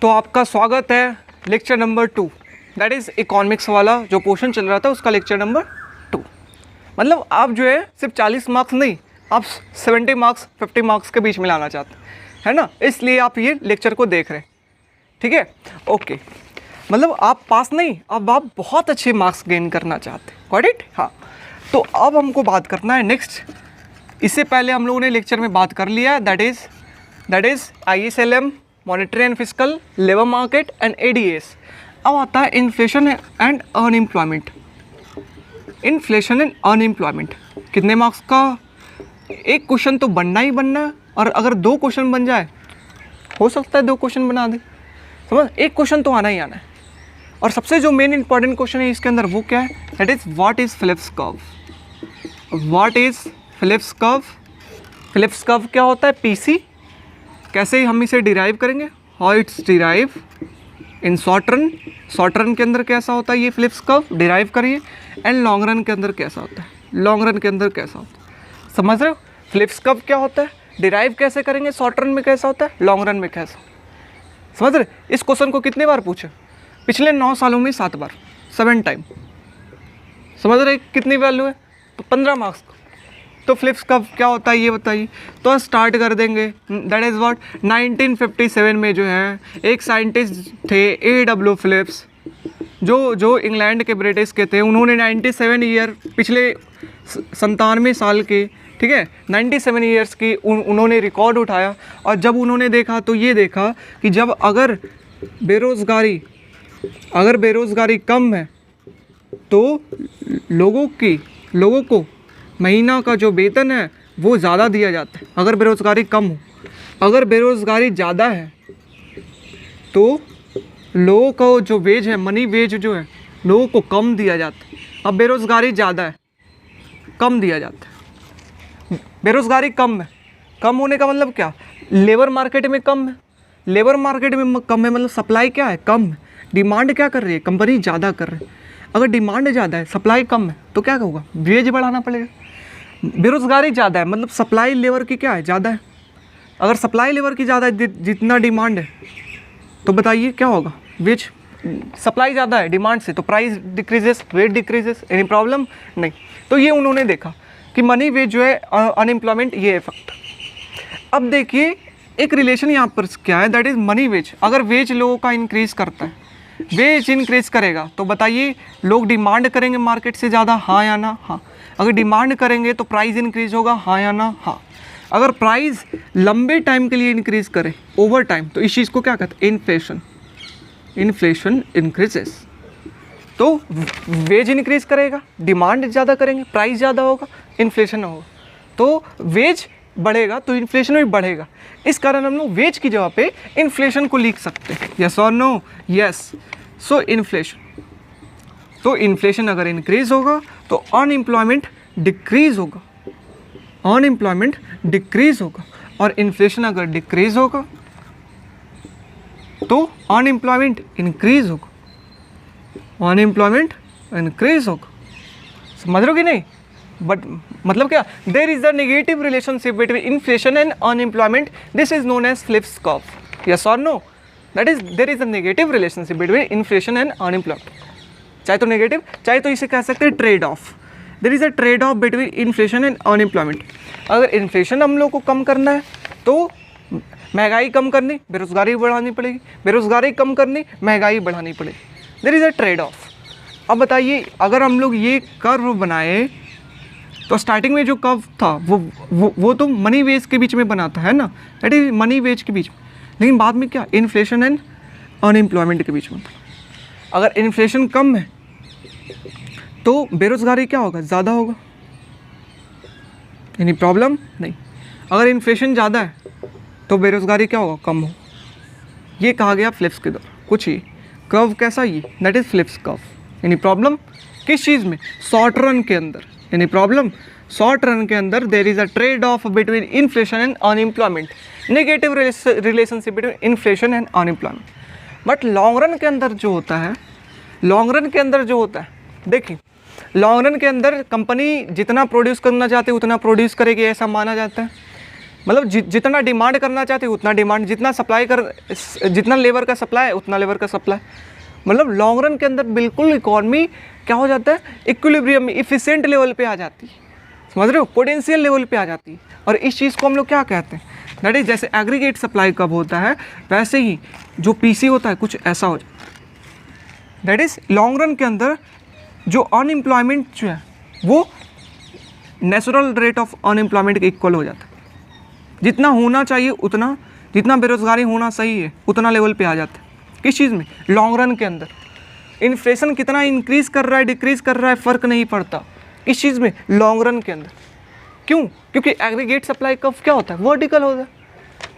तो आपका स्वागत है lecture number 2, that is economics वाला जो पोर्शन चल रहा था उसका लेक्चर नंबर 2। मतलब आप जो है सिर्फ 40 मार्क्स नहीं, आप 70 मार्क्स 50 मार्क्स के बीच में लाना चाहते हैं ना, इसलिए आप ये लेक्चर को देख रहे हैं। ठीक है, ओके। मतलब आप पास नहीं, अब आप बहुत अच्छे मार्क्स गेन करना चाहते हैं, गॉट इट। हाँ, तो अब हमको बात करना है नेक्स्ट। इससे पहले हम लोगों ने लेक्चर में बात कर लिया है, that is ISLM, monetary and physical, labour market and ADS। अब आता है inflation and unemployment. Inflation and unemployment कितने मार्क्स का? एक क्वेश्चन तो बनना ही बनना है, और अगर 2 क्वेश्चन बन जाए, हो सकता है 2 क्वेश्चन बना दे, समझ। एक क्वेश्चन तो आना ही आना है। और सबसे जो मेन इंपॉर्टेंट क्वेश्चन है इसके अंदर वो क्या है, that is what is Phillips curve. What is Phillips curve? Phillips curve क्या होता है? PC। कैसे हम इसे डिराइव करेंगे? How it's derive in short run. Short run के अंदर कैसा होता है ये फिलिप्स कर्व, डिराइव करिए। एंड लॉन्ग रन के अंदर कैसा होता है, लॉन्ग रन के अंदर कैसा होता है, समझ रहे हो? फिलिप्स कर्व क्या होता है, डिराइव कैसे करेंगे, शॉर्ट रन में कैसा होता है, लॉन्ग रन में कैसा, समझ रहे? इस क्वेश्चन को कितने बार पूछे? पिछले 9 सालों में 7 बार, 7 टाइम। समझ रहे कितनी वैल्यू है? तो 15 मार्क्स। तो फिलिप्स कर्व क्या होता है ये बताइए। तो स्टार्ट कर देंगे, दैट इज़ व्हाट। 1957 में जो है एक साइंटिस्ट थे A.W. फिलिप्स, जो इंग्लैंड के, ब्रिटिश के थे। उन्होंने 97 ईयर, पिछले 97 साल के, ठीक है, 97 ईयर्स की उन्होंने रिकॉर्ड उठाया। और जब उन्होंने देखा तो ये देखा कि जब अगर बेरोज़गारी कम है तो लोगों को महीना का जो वेतन है वो ज़्यादा दिया जाता है। अगर बेरोज़गारी कम हो, अगर बेरोज़गारी ज़्यादा है तो लोगों का जो वेज है, मनी वेज जो है, लोगों को कम दिया जाता है। अब बेरोज़गारी ज़्यादा है, कम दिया जाता है। बेरोज़गारी कम है, कम होने का मतलब क्या? लेबर मार्केट में कम है, लेबर मार्केट में कम है मतलब सप्लाई क्या है? कम है। डिमांड क्या कर रही है? कंपनी ज़्यादा कर रही है। अगर डिमांड ज़्यादा है, सप्लाई कम है, तो क्या होगा? वेज बढ़ाना पड़ेगा। बेरोज़गारी ज़्यादा है मतलब सप्लाई लेबर की क्या है? ज़्यादा है। अगर सप्लाई लेबर की ज़्यादा है, जितना डिमांड है, तो बताइए क्या होगा? वेज। सप्लाई ज़्यादा है डिमांड से, तो price decreases, weight decreases. Any problem नहीं। तो ये उन्होंने देखा कि मनी वेज जो है, अनएम्प्लॉयमेंट, ये इफेक्ट। अब देखिए एक रिलेशन यहाँ पर क्या है, दैट इज़ मनी वेज। अगर वेज लोगों का इंक्रीज़ करता है, वेज इंक्रीज़ करेगा, तो बताइए लोग डिमांड करेंगे मार्केट से ज़्यादा, हाँ या ना? हाँ। अगर डिमांड करेंगे तो प्राइस इंक्रीज़ होगा, हाँ या ना? हाँ। अगर प्राइस लंबे टाइम के लिए इंक्रीज़ करे, ओवर टाइम, तो इस चीज़ को क्या कहते हैं? इन्फ्लेशन। Inflation increases. तो वेज इंक्रीज़ करेगा, डिमांड ज़्यादा करेंगे, प्राइस ज़्यादा होगा, इन्फ्लेशन होगा। तो वेज बढ़ेगा तो इन्फ्लेशन भी बढ़ेगा। इस कारण हम लोग वेज की जगह पे इन्फ्लेशन को लिख सकते हैं। यस और नो? यस। सो इन्फ्लेशन, तो इन्फ्लेशन अगर इंक्रीज होगा तो अनएम्प्लॉयमेंट डिक्रीज होगा, अनएम्प्लॉयमेंट डिक्रीज होगा। और इन्फ्लेशन अगर डिक्रीज होगा तो अनएम्प्लॉयमेंट इंक्रीज होगा, अनएम्प्लॉयमेंट इंक्रीज होगा। समझ रहे हो कि नहीं? बट मतलब क्या? There is a negative relationship between inflation and unemployment, this is known as Phillips curve. Yes और no? That is, there is a negative relationship between inflation and unemployment. चाहे तो नेगेटिव, चाहे तो इसे कह सकते हैं trade off. There is a trade off between inflation and unemployment. अगर इन्फ्लेशन हम लोग को कम करना है तो महंगाई कम करनी, बेरोज़गारी बढ़ानी पड़ेगी, बेरोज़गारी कम करनी, महंगाई बढ़ानी पड़ेगी। There is a trade off. अब बताइए अगर हम लोग ये कर्व बनाए तो स्टार्टिंग में जो कर्व था वो तो मनी वेज के बीच में बना था, है ना? दैट इज मनी वेज के बीच में। लेकिन बाद में क्या? इन्फ्लेशन एंड अनएम्प्लॉयमेंट के बीच में। अगर इन्फ्लेशन कम है तो बेरोज़गारी क्या होगा? ज़्यादा होगा। एनी प्रॉब्लम नहीं। अगर इन्फ्लेशन ज़्यादा है तो बेरोज़गारी क्या होगा? कम हो। ये कहा गया फिलिप्स के द्वारा। कुछ ही कर्व कैसा? ये that is Phillips curve. Any problem? किस चीज़ में? शॉर्ट रन के अंदर। Any problem? शॉर्ट रन के अंदर there is a trade off between inflation and unemployment, negative relationship between inflation and unemployment. But long run के अंदर जो होता है, लॉन्ग रन के अंदर जो होता है, देखिए लॉन्ग रन के अंदर कंपनी जितना प्रोड्यूस करना चाहती है उतना प्रोड्यूस करेगी, ऐसा माना जाता है। मतलब जितना डिमांड करना चाहते हैं उतना डिमांड, जितना लेबर का सप्लाई है उतना लेबर का सप्लाई। मतलब लॉन्ग रन के अंदर बिल्कुल इकॉनमी क्या हो जाता है, इक्विलिब्रियम में, इफिशिएंट लेवल पे आ जाती है, समझ रहे हो, पोटेंशियल लेवल पे आ जाती है। और इस चीज़ को हम लोग क्या कहते हैं, दैट इज जैसे एग्रीगेट सप्लाई कब होता है, वैसे ही जो पीसी होता है कुछ ऐसा हो जाता है। दैट इज लॉन्ग रन के अंदर जो अनएम्प्लॉयमेंट जो है वो नेचुरल रेट ऑफ अनएम्प्लॉयमेंट के इक्वल हो जाता है। जितना होना चाहिए उतना, जितना बेरोजगारी होना सही है उतना लेवल पे आ जाता है। किस चीज़ में, लॉन्ग रन के अंदर। इन्फ्लेशन कितना इंक्रीज़ कर रहा है डिक्रीज़ कर रहा है फ़र्क नहीं पड़ता, किस चीज़ में, लॉन्ग रन के अंदर। क्यों, क्योंकि एग्रीगेट सप्लाई कब क्या होता है, वर्टिकल होता है,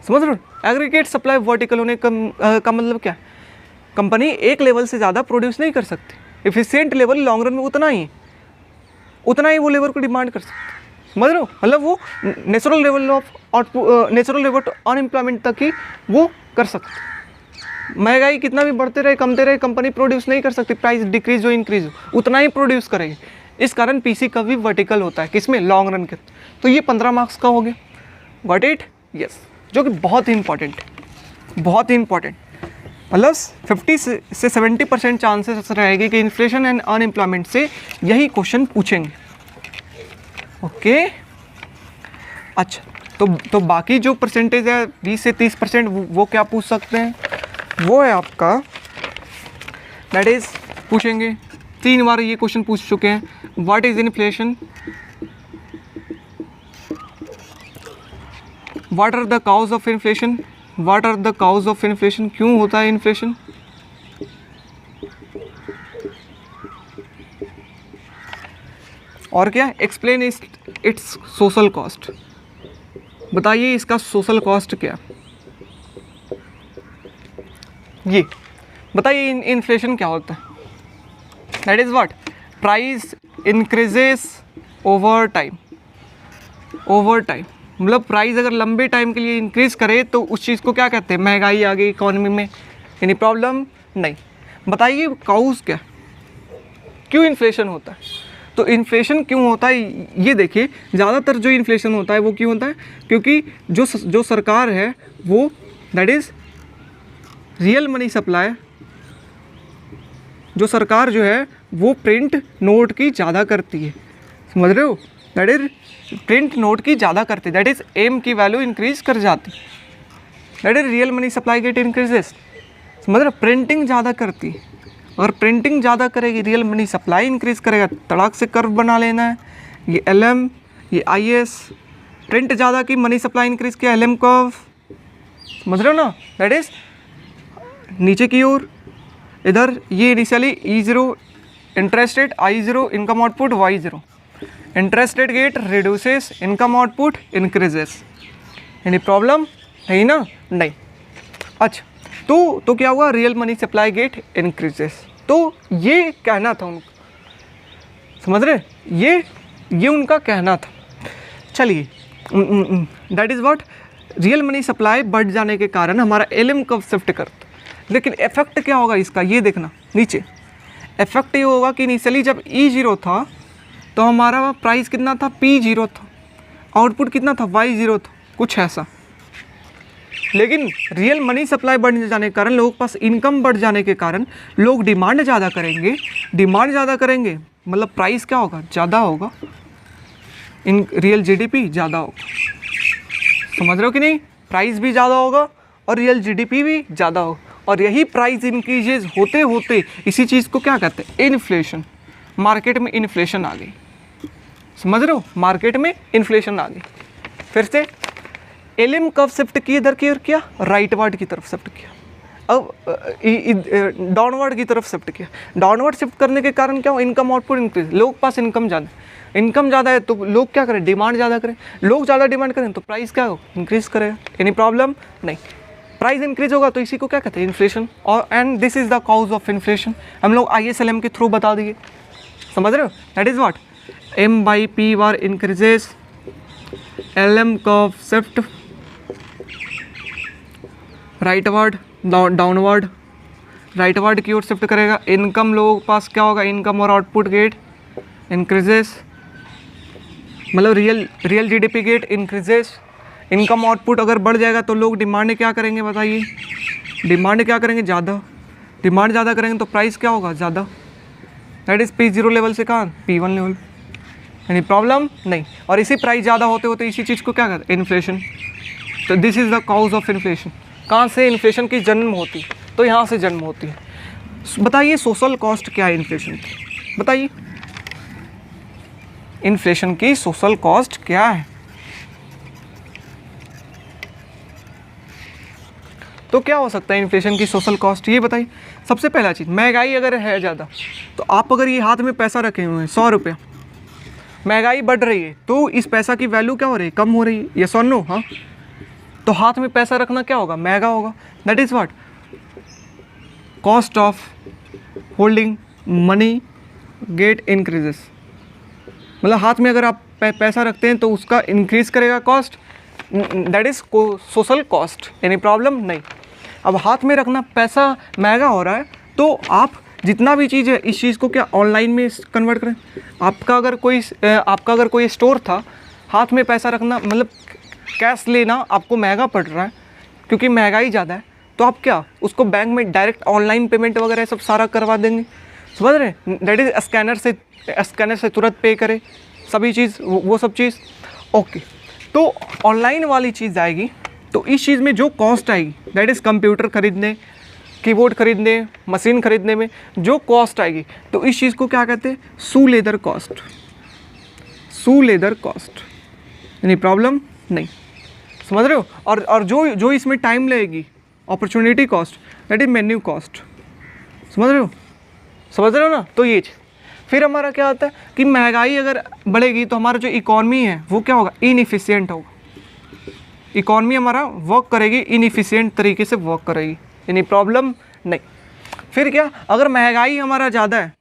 समझ रहे हो। एग्रीगेट सप्लाई वर्टिकल होने का मतलब क्या है, कंपनी एक लेवल से ज़्यादा प्रोड्यूस नहीं कर सकती। एफिशिएंट लेवल लॉन्ग रन में उतना ही वो लेबर को डिमांड कर सकते, समझ रहे हो। मतलब वो natural level of output, natural level unemployment तक ही वो कर सकते। महंगाई कितना भी बढ़ते रहे कमते रहे, कंपनी प्रोड्यूस नहीं कर सकती, प्राइस डिक्रीज हो इंक्रीज हो उतना ही प्रोड्यूस करेगी। इस कारण पीसी का भी वर्टिकल होता है, किसमें, लॉन्ग रन के। तो ये 15 मार्क्स का हो गया, गॉट इट, यस, जो कि बहुत ही इंपॉर्टेंट है, बहुत ही इंपॉर्टेंट। मतलब 50 से 70% चांसेस रहेगी कि इन्फ्लेशन एंड अनएम्प्लॉयमेंट से यही क्वेश्चन पूछेंगे, ओके। अच्छा, तो बाकी जो परसेंटेज है 20 से 30% वो क्या पूछ सकते हैं, वो है आपका, दैट इज पूछेंगे 3 बार ये क्वेश्चन पूछ चुके हैं, what is inflation, what are the cause of inflation, what are the cause of inflation, क्यों होता है इन्फ्लेशन, और क्या, एक्सप्लेन इट्स सोशल कॉस्ट, बताइए इसका सोशल कॉस्ट क्या, ये बताइए इन्फ्लेशन क्या होता है। That is what, price increases over time, over time. मतलब प्राइस अगर लंबे टाइम के लिए इंक्रीज करे तो उस चीज़ को क्या कहते हैं, महंगाई आ गई इकोनॉमी में, यानी प्रॉब्लम नहीं। बताइए काउज क्या, क्यों इन्फ्लेशन होता है। तो इन्फ्लेशन क्यों होता है, ये देखिए, ज़्यादातर जो इन्फ्लेशन होता है वो क्यों होता है, क्योंकि जो सरकार है वो, that is real money supply, जो सरकार जो है वो प्रिंट नोट की ज़्यादा करती है, समझ रहे हो, दैट इज प्रिंट नोट की ज़्यादा करती है, दैट इज़ एम की वैल्यू इंक्रीज कर जाती, that is real money supply get increases, समझ रहे हो, प्रिंटिंग ज़्यादा करती है। अगर प्रिंटिंग ज़्यादा करेगी रियल मनी सप्लाई इंक्रीज करेगा, तड़ाक से कर्व बना लेना है, ये LM, ये IS, प्रिंट ज़्यादा की, मनी सप्लाई इंक्रीज किया, LM कर्व, समझ रहे हो ना, दैट इज़ नीचे की ओर। इधर ये initially E0 interest rate, I0 income output, Y0 interest rate get reduces, income output increases, यानी प्रॉब्लम है ना, नहीं। अच्छा, तो क्या हुआ, real money supply get increases. तो ये कहना था उनका, समझ रहे, ये उनका कहना था। चलिए, that is what, real money supply बढ़ जाने के कारण हमारा LM कब शिफ्ट करता, लेकिन इफेक्ट क्या होगा इसका, ये देखना नीचे, इफेक्ट ये होगा कि इनिशियली जब E0 था तो हमारा प्राइस कितना था, P0 था, आउटपुट कितना था, Y0 था, कुछ ऐसा। लेकिन रियल मनी सप्लाई बढ़ जाने के कारण, लोगों के पास इनकम बढ़ जाने के कारण लोग डिमांड ज़्यादा करेंगे, डिमांड ज़्यादा करेंगे मतलब प्राइस क्या होगा, ज़्यादा होगा, इन रियल GDP ज़्यादा होगा, समझ रहे हो कि नहीं, प्राइस भी ज़्यादा होगा और रियल GDP भी ज़्यादा होगा। और यही प्राइस इंक्रीजेज होते होते इसी चीज़ को क्या कहते हैं, इन्फ्लेशन। मार्केट में इन्फ्लेशन आ गई, समझ रहे हो, मार्केट में इन्फ्लेशन आ गई। फिर से LM कब शिफ्ट किया, इधर की ओर किया, राइटवर्ड की तरफ शिफ्ट किया, अब डाउनवर्ड की तरफ शिफ्ट किया। डाउनवर्ड शिफ्ट करने के कारण क्या हो, इनकम आउटपुट इंक्रीज, लोग पास इनकम ज़्यादा है तो लोग क्या करें, डिमांड ज़्यादा करें, लोग ज़्यादा डिमांड करें तो प्राइस क्या हो, इंक्रीज करेगा, यानी प्रॉब्लम नहीं। प्राइस इंक्रीज होगा तो इसी को क्या कहते हैं, इन्फ्लेशन। और and this is the cause of inflation, हम लोग ISLM के थ्रू बता दिए, समझ रहे हो, that is what, M/P bar increases, LM curve shift rightward, downward, rightward की ओर शिफ्ट करेगा। इनकम लोगों के पास क्या होगा, इनकम और आउटपुट गेट इंक्रीजेस, मतलब real GDP get increases, income output अगर बढ़ जाएगा तो लोग डिमांड क्या करेंगे, बताइए, डिमांड क्या करेंगे, ज़्यादा, डिमांड ज़्यादा करेंगे तो प्राइस क्या होगा, ज़्यादा, दैट इज़ P0 लेवल से कहाँ P1 लेवल, यानी प्रॉब्लम नहीं। और इसी प्राइस ज़्यादा होते होते इसी चीज़ को क्या कहते हैं, इन्फ्लेशन। तो this is the cause of inflation. कहाँ से इन्फ्लेशन की जन्म होती है, तो यहाँ से जन्म होती है। बताइए सोशल कॉस्ट क्या है इन्फ्लेशन की, बताइए इन्फ्लेशन की सोशल कॉस्ट क्या है। तो क्या हो सकता है इन्फ्लेशन की सोशल कॉस्ट, ये बताइए। सबसे पहला चीज़, महंगाई अगर है ज़्यादा, तो आप अगर ये हाथ में पैसा रखे हुए हैं 100 रुपये, महंगाई बढ़ रही है तो इस पैसा की वैल्यू क्या हो रही है, कम हो रही है, यस और नो, हाँ। तो हाथ में पैसा रखना क्या होगा, महंगा होगा, that is what, cost of holding money get increases. मतलब हाथ में अगर आप पैसा रखते हैं तो उसका इंक्रीज करेगा cost, that is social cost, यानी प्रॉब्लम नहीं। अब हाथ में रखना पैसा महंगा हो रहा है तो आप जितना भी चीज़ है इस चीज़ को क्या ऑनलाइन में कन्वर्ट करें। आपका अगर कोई स्टोर था, हाथ में पैसा रखना मतलब कैश लेना आपको महंगा पड़ रहा है क्योंकि महंगाई ज़्यादा है, तो आप क्या उसको बैंक में डायरेक्ट ऑनलाइन पेमेंट वगैरह सब सारा करवा देंगे, समझ रहे हैं, दैट इज़ स्कैनर से तुरंत पे करे सभी चीज़, वो सब चीज़, ओके। तो ऑनलाइन वाली चीज़ आएगी तो इस चीज़ में जो कॉस्ट आएगी, दैट इज़ कंप्यूटर खरीदने, कीबोर्ड खरीदने, मशीन खरीदने में जो कॉस्ट आएगी, तो इस चीज़ को क्या कहते हैं, सू लेदर कॉस्ट, सू लेदर कॉस्ट, यानी प्रॉब्लम नहीं, समझ रहे हो। और जो इसमें टाइम लगेगी, opportunity cost, that is menu cost, समझ रहे हो ना। तो ये फिर हमारा क्या होता है कि महंगाई अगर बढ़ेगी तो हमारा जो इकॉनमी है वो क्या होगा, इनएफिशिएंट होगा, इकॉनमी हमारा वर्क करेगी इनएफिशिएंट तरीके से वर्क करेगी, यानी प्रॉब्लम नहीं। फिर क्या, अगर महंगाई हमारा ज़्यादा है,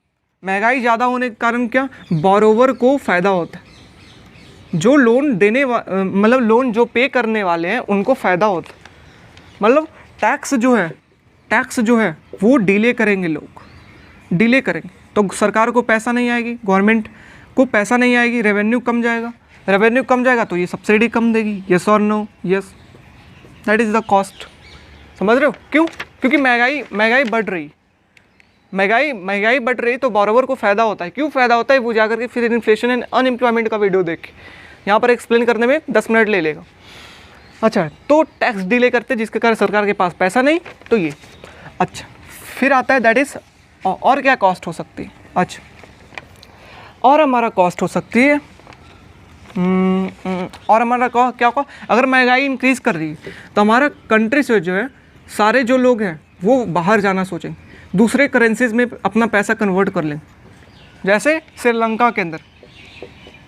महंगाई ज़्यादा होने के कारण क्या, बोरोवर को फ़ायदा होता है, जो लोन देने मतलब लोन जो पे करने वाले हैं उनको फ़ायदा होता है, मतलब टैक्स जो है वो डिले करेंगे, लोग डिले करेंगे तो सरकार को पैसा नहीं आएगी, गवर्नमेंट को पैसा नहीं आएगी, रेवेन्यू कम जाएगा तो ये सब्सिडी कम देगी, यस और no, yes, that is the cost, समझ रहे हो। क्यों, क्योंकि महंगाई बढ़ रही, महंगाई बढ़ रही तो बोरोवर को फ़ायदा होता है। क्यों फ़ायदा होता है वो जा करके फिर इन्फ्लेशन एंड अनएम्प्लॉयमेंट का वीडियो देख के यहाँ पर एक्सप्लेन करने में 10 मिनट ले लेगा। अच्छा, तो टैक्स डिले करते जिसके कारण सरकार के पास पैसा नहीं, तो ये अच्छा। फिर आता है दैट इज़ और क्या कॉस्ट हो सकती है, अच्छा, और हमारा कॉस्ट हो सकती है और हमारा क्या अगर महंगाई इंक्रीज़ कर रही है तो हमारा कंट्री से जो है सारे जो लोग हैं वो बाहर जाना सोचेंगे, दूसरे करेंसीज में अपना पैसा कन्वर्ट कर लें। जैसे श्रीलंका के अंदर,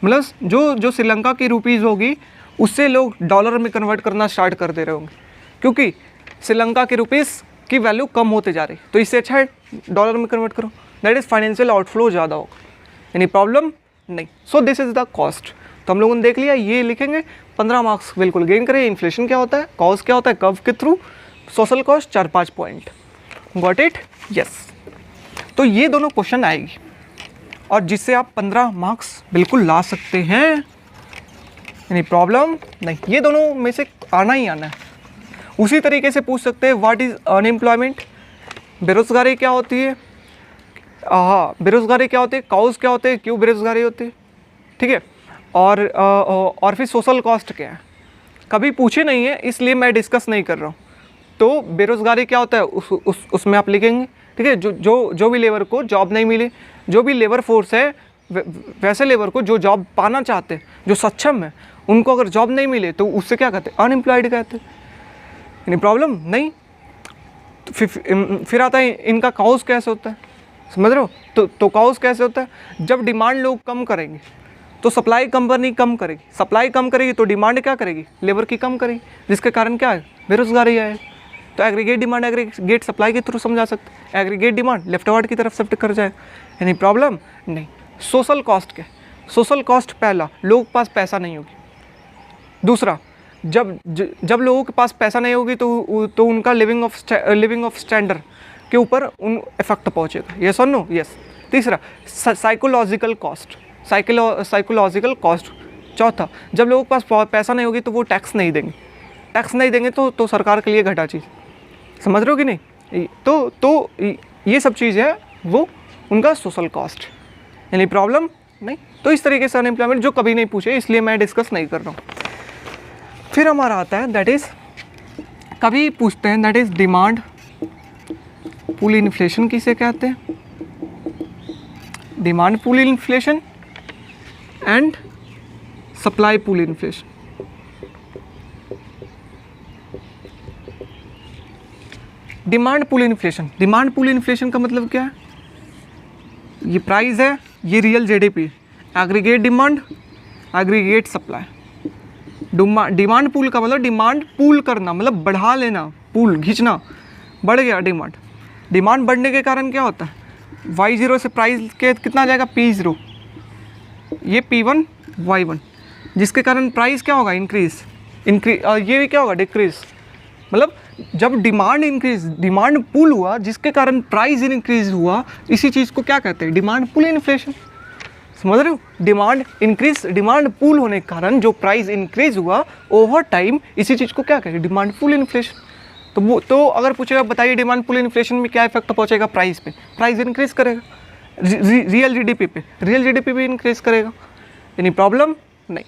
मतलब जो श्रीलंका की रुपीज़ होगी उससे लोग डॉलर में कन्वर्ट करना स्टार्ट कर दे रहे होंगे, क्योंकि श्रीलंका की रुपीज़ की वैल्यू कम होते जा रही, तो इससे अच्छा है डॉलर में कन्वर्ट करो, दैट इज़ फाइनेंशियल आउटफ्लो ज़्यादा होगा, यानी प्रॉब्लम नहीं। So this is the cost. तो हम लोगों ने देख लिया, ये लिखेंगे, 15 मार्क्स बिल्कुल गेन करें। इन्फ्लेशन क्या होता है, कॉज क्या होता है, कर्व के through, social cost 4-5 point, got it, yes. तो ये दोनों क्वेश्चन आएगी और जिससे आप 15 मार्क्स बिल्कुल ला सकते हैं, यानी प्रॉब्लम नहीं, ये दोनों में से आना ही आना है। उसी तरीके से पूछ सकते हैं व्हाट इज़ अनएम्प्लॉयमेंट, बेरोज़गारी क्या होती है, हाँ बेरोज़गारी क्या होती है, कॉज क्या होते हैं, क्यों बेरोज़गारी होती है, ठीक है। और फिर सोशल कॉस्ट क्या है, कभी पूछे नहीं है इसलिए मैं डिस्कस नहीं कर रहा हूँ। तो बेरोज़गारी क्या होता है उसमें आप लिखेंगे, ठीक है। जो भी लेबर को जॉब नहीं मिले, जो भी लेबर फोर्स है वैसे लेबर को जो जॉब पाना चाहते हैं, जो सक्षम है, उनको अगर जॉब नहीं मिले तो उससे क्या कहते हैं, अनएम्प्लॉयड कहते हैं, यानी प्रॉब्लम नहीं। तो फिर आता है इनका कॉज कैसे होता है, समझ रहे हो। तो कॉज कैसे होता है, जब डिमांड लोग कम करेंगे तो सप्लाई कंपनी कम करेगी, सप्लाई कम करेगी तो डिमांड क्या करेगी, लेबर की कम करेगी, जिसके कारण क्या है, बेरोज़गारी आए। तो एग्रीगेट डिमांड एग्रीगेट सप्लाई के थ्रू समझा सकते हैं, एग्रीगेट डिमांड लेफ्टवर्ड की तरफ शिफ्ट कर जाए, यानी प्रॉब्लम नहीं। सोशल कॉस्ट क्या, सोशल कॉस्ट पहला, लोगों के पास पैसा नहीं होगी, दूसरा जब लोगों के पास पैसा नहीं होगी तो उनका लिविंग ऑफ स्टैंडर्ड के ऊपर उन इफेक्ट पहुँचेगा, यस और नो, यस। तीसरा साइकोलॉजिकल कॉस्ट, साइकोलॉजिकल कॉस्ट चौथा, जब लोगों के पास पैसा नहीं होगी तो वो टैक्स नहीं देंगे, टैक्स नहीं देंगे तो सरकार के लिए घाटा चीज़, समझ रहे हो कि नहीं। तो ये सब चीज़ है वो उनका सोशल कॉस्ट, यानी प्रॉब्लम नहीं। तो इस तरीके से अनएम्प्लॉयमेंट जो कभी नहीं पूछे इसलिए मैं डिस्कस नहीं कर रहा हूँ। फिर हमारा आता है दैट इज़, कभी पूछते हैं that is demand pull inflation किसे कहते हैं, demand pull inflation and supply pull inflation. Demand pull inflation, demand pull inflation का मतलब क्या है, ये प्राइस है, ये real GDP, aggregate demand aggregate supply. Demand pull का मतलब डिमांड पुल करना, मतलब बढ़ा लेना, पुल खींचना, बढ़ गया डिमांड। डिमांड बढ़ने के कारण क्या होता है, Y0 से प्राइस के कितना जाएगा P0, ये P1 Y1, जिसके कारण प्राइस क्या होगा इंक्रीज, ये भी क्या होगा डिक्रीज। मतलब जब डिमांड इंक्रीज, डिमांड पुल हुआ जिसके कारण प्राइस इंक्रीज हुआ, इसी चीज़ को क्या कहते हैं, डिमांड पुल इन्फ्लेशन। समझ रहे हो, डिमांड इंक्रीज, डिमांड पुल होने के कारण जो प्राइस इंक्रीज हुआ ओवर टाइम, इसी चीज़ को क्या कहते हैं, डिमांड पुल इन्फ्लेशन। तो अगर पूछेगा बताइए डिमांड पुल इन्फ्लेशन में क्या इफेक्ट पहुंचेगा प्राइस पे, प्राइस इंक्रीज करेगा, रियल जीडीपी पे, रियल जीडीपी भी इंक्रीज करेगा, यानी प्रॉब्लम नहीं।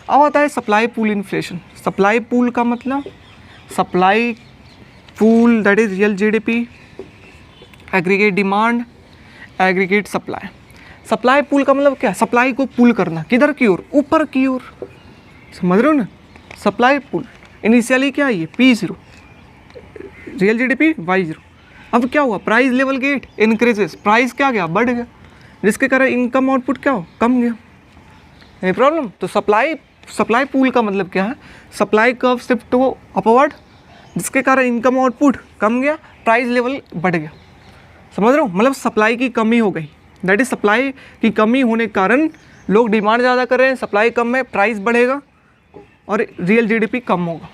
अब आता है supply pull inflation. Supply pull का मतलब, supply pull that is real GDP aggregate demand aggregate supply. Supply pull का मतलब क्या, सप्लाई को पुल करना, किधर की ओर, ऊपर की ओर, समझ रहे हो ना। सप्लाई पुल इनिशियली क्या है, ये P0 रियल जीडीपी Y0। अब क्या हुआ, price level get increases, price क्या गया, बढ़ गया, जिसके कारण इनकम आउटपुट क्या हो, कम गया, ये प्रॉब्लम। तो सप्लाई पूल का मतलब क्या है, सप्लाई कर्व शिफ्ट हो अपवर्ड, जिसके कारण इनकम आउटपुट कम गया, प्राइस लेवल बढ़ गया, समझ रहे हो। मतलब सप्लाई की कमी हो गई, दैट इज सप्लाई की कमी होने के कारण लोग डिमांड ज़्यादा कर रहे हैं, सप्लाई कम है, प्राइस बढ़ेगा और रियल जीडीपी कम होगा,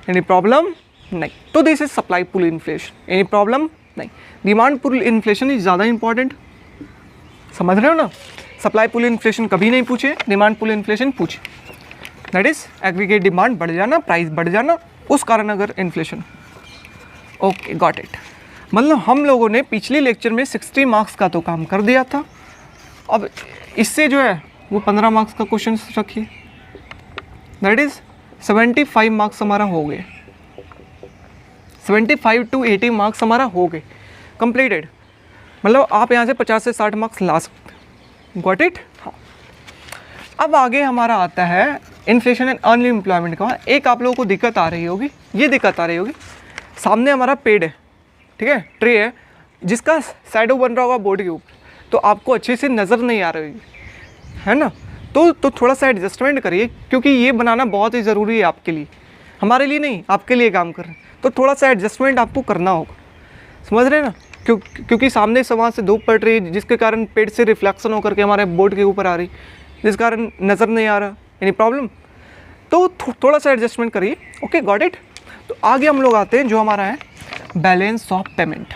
यानी प्रॉब्लम नहीं। तो this is supply pull inflation, any problem नहीं। डिमांड पुल इन्फ्लेशन इज ज़्यादा इंपॉर्टेंट, समझ रहे हो ना। सप्लाई पुल इन्फ्लेशन कभी नहीं पूछे, डिमांड पुल इन्फ्लेशन पूछे, दैट इज एग्रीगेट डिमांड बढ़ जाना, प्राइस बढ़ जाना, उस कारण अगर इन्फ्लेशन। Okay got it. मतलब हम लोगों ने पिछले लेक्चर में 60 मार्क्स का तो काम कर दिया था, अब इससे जो है वो 15 मार्क्स का क्वेश्चन रखिए, दैट इज 75 मार्क्स हमारा हो गए, 75 to 80 मार्क्स हमारा हो गए कंप्लीटेड। मतलब आप यहाँ से 50 से 60 मार्क्स ला सकते हैं, गॉट इट। हाँ, अब आगे हमारा आता है इन्फ्लेशन एंड अनएम्प्लॉयमेंट का। एक आप लोगों को दिक्कत आ रही होगी, ये दिक्कत आ रही होगी, सामने हमारा पेड़ है, ठीक है, ट्री है, जिसका शैडो बन रहा होगा बोर्ड के ऊपर, तो आपको अच्छे से नज़र नहीं आ रही है ना। तो थोड़ा सा एडजस्टमेंट करिए, क्योंकि ये बनाना बहुत ही ज़रूरी है आपके लिए, हमारे लिए नहीं, आपके लिए काम कर रहे हैं, तो थोड़ा सा एडजस्टमेंट आपको करना होगा, समझ रहे हैं ना। क्योंकि सामने से वहाँ से धूप पड़ रही है, जिसके कारण पेड़ से रिफ्लेक्शन होकर के हमारे बोर्ड के ऊपर आ रही, जिस कारण नज़र नहीं आ रहा, यानी प्रॉब्लम। तो थोड़ा सा एडजस्टमेंट करिए, ओके गॉट इट। तो आगे हम लोग आते हैं जो हमारा है balance of payment.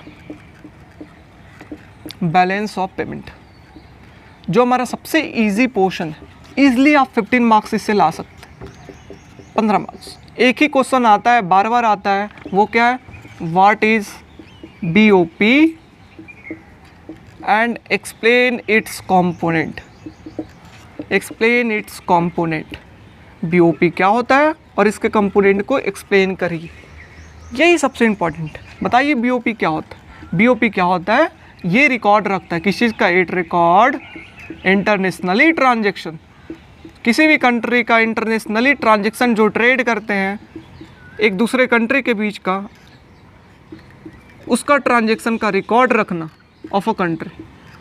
Balance of payment जो हमारा सबसे इजी पोर्शन है, ईजिली आप 15 मार्क्स इससे ला सकते हैं, 15 मार्क्स। एक ही क्वेश्चन आता है, बार बार आता है, वो क्या है, what is BOP and explain it's component. Explain it's component, BOP क्या होता है और इसके कंपोनेंट को एक्सप्लेन करिए, यही सबसे इम्पॉर्टेंट है। बताइए BOP क्या होता है। BOP क्या होता है, ये रिकॉर्ड रखता है किस चीज़ का, इट रिकॉर्ड इंटरनेशनली ट्रांजेक्शन, किसी भी कंट्री का इंटरनेशनली ट्रांजेक्शन जो ट्रेड करते हैं एक दूसरे कंट्री के बीच का, उसका ट्रांजेक्शन का रिकॉर्ड रखना ऑफ अ कंट्री,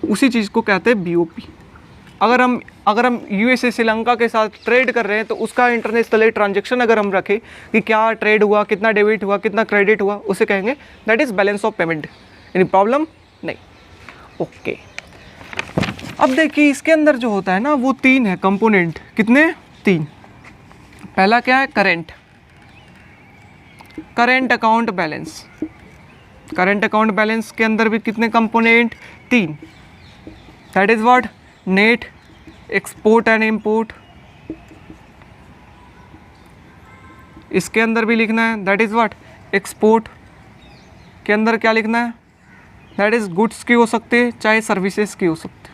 उसी चीज़ को कहते हैं BOP। अगर हम USA श्रीलंका के साथ ट्रेड कर रहे हैं तो उसका इंटरनेशनल ट्रांजेक्शन अगर हम रखें कि क्या ट्रेड हुआ, कितना डेबिट हुआ, कितना क्रेडिट हुआ, उसे कहेंगे that is balance of payment, यानी प्रॉब्लम नहीं। ओके, अब देखिए इसके अंदर जो होता है ना वो 3 है कंपोनेंट, कितने, 3। पहला क्या है, current account balance. Current account balance के अंदर भी कितने component, 3, that is what, net export and import, इसके अंदर भी लिखना है, दैट इज़ व्हाट, एक्सपोर्ट के अंदर क्या लिखना है, दैट इज़ गुड्स की हो सकती है, चाहे सर्विसेज की हो सकती है,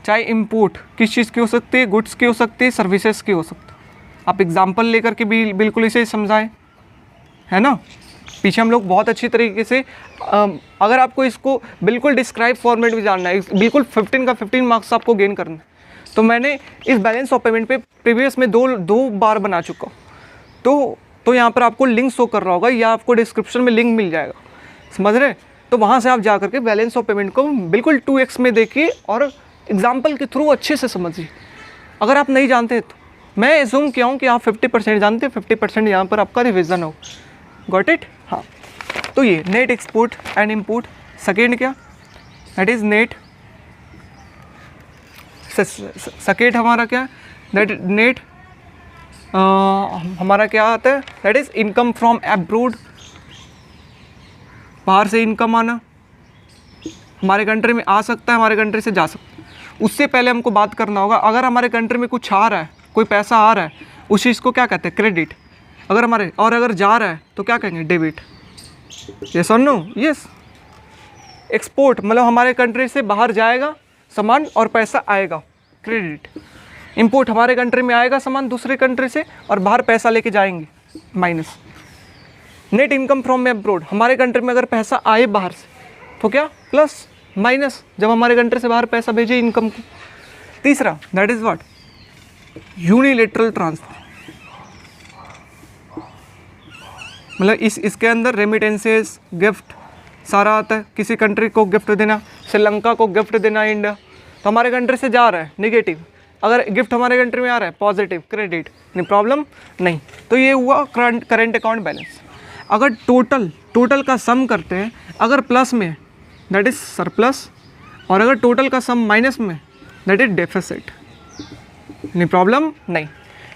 चाहे इंपोर्ट किस चीज़ की हो सकती है, गुड्स की हो सकती है, सर्विसेज की हो सकती है। आप एग्जाम्पल लेकर के भी बिल्कुल इसे समझाएं, है ना। पीछे हम लोग बहुत अच्छी तरीके से अगर आपको इसको बिल्कुल डिस्क्राइब फॉर्मेट में जानना है, बिल्कुल 15 का 15 मार्क्स आपको गेन करना है, तो मैंने इस बैलेंस ऑफ पेमेंट पे प्रीवियस में दो बार बना चुका हूँ। तो यहाँ पर आपको लिंक शो कर रहा होगा या आपको डिस्क्रिप्शन में लिंक मिल जाएगा, समझ रहे। तो वहाँ से आप जा करके बैलेंस ऑफ पेमेंट को बिल्कुल 2x में देखिए और एग्जाम्पल के थ्रू अच्छे से समझिए। अगर आप नहीं जानते तो मैं एज्यूम किया हूँ कि आप 50% जानते हैं, 50% यहाँ पर आपका रिविज़न हो। Got it. हाँ, तो ये net export and import. Second क्या, दैट इज़ नेट। सेकेंड हमारा क्या, दैट नेट हमारा क्या आता है, that is income from abroad, बाहर से इनकम आना, हमारे कंट्री में आ सकता है, हमारे कंट्री से जा सकता है। उससे पहले हमको बात करना होगा, अगर हमारे कंट्री में कुछ आ रहा है, कोई पैसा आ रहा है, उस चीज़ को क्या कहते हैं, क्रेडिट। अगर जा रहा है तो क्या कहेंगे, डेबिट। यस और नो, यस। एक्सपोर्ट मतलब हमारे कंट्री से बाहर जाएगा सामान और पैसा आएगा, क्रेडिट। इंपोर्ट हमारे कंट्री में आएगा सामान दूसरे कंट्री से और बाहर पैसा लेके जाएंगे, minus. Net income from abroad, हमारे कंट्री में अगर पैसा आए बाहर से तो क्या, प्लस, माइनस जब हमारे कंट्री से बाहर पैसा भेजे इनकम को। तीसरा, that is what, unilateral transfer, मतलब इसके अंदर रेमिटेंसेस, गिफ्ट सारा आता है। किसी कंट्री को गिफ्ट देना, श्रीलंका को गिफ्ट देना इंडिया, तो हमारे कंट्री से जा रहा है नेगेटिव, अगर गिफ्ट हमारे कंट्री में आ रहा है पॉजिटिव, क्रेडिट, नहीं प्रॉब्लम नहीं। तो ये हुआ करंट अकाउंट बैलेंस। अगर टोटल का सम करते हैं, अगर प्लस में दैट इज सरप्लस, और अगर टोटल का सम माइनस में दैट इज डेफिसिट, नहीं प्रॉब्लम नहीं।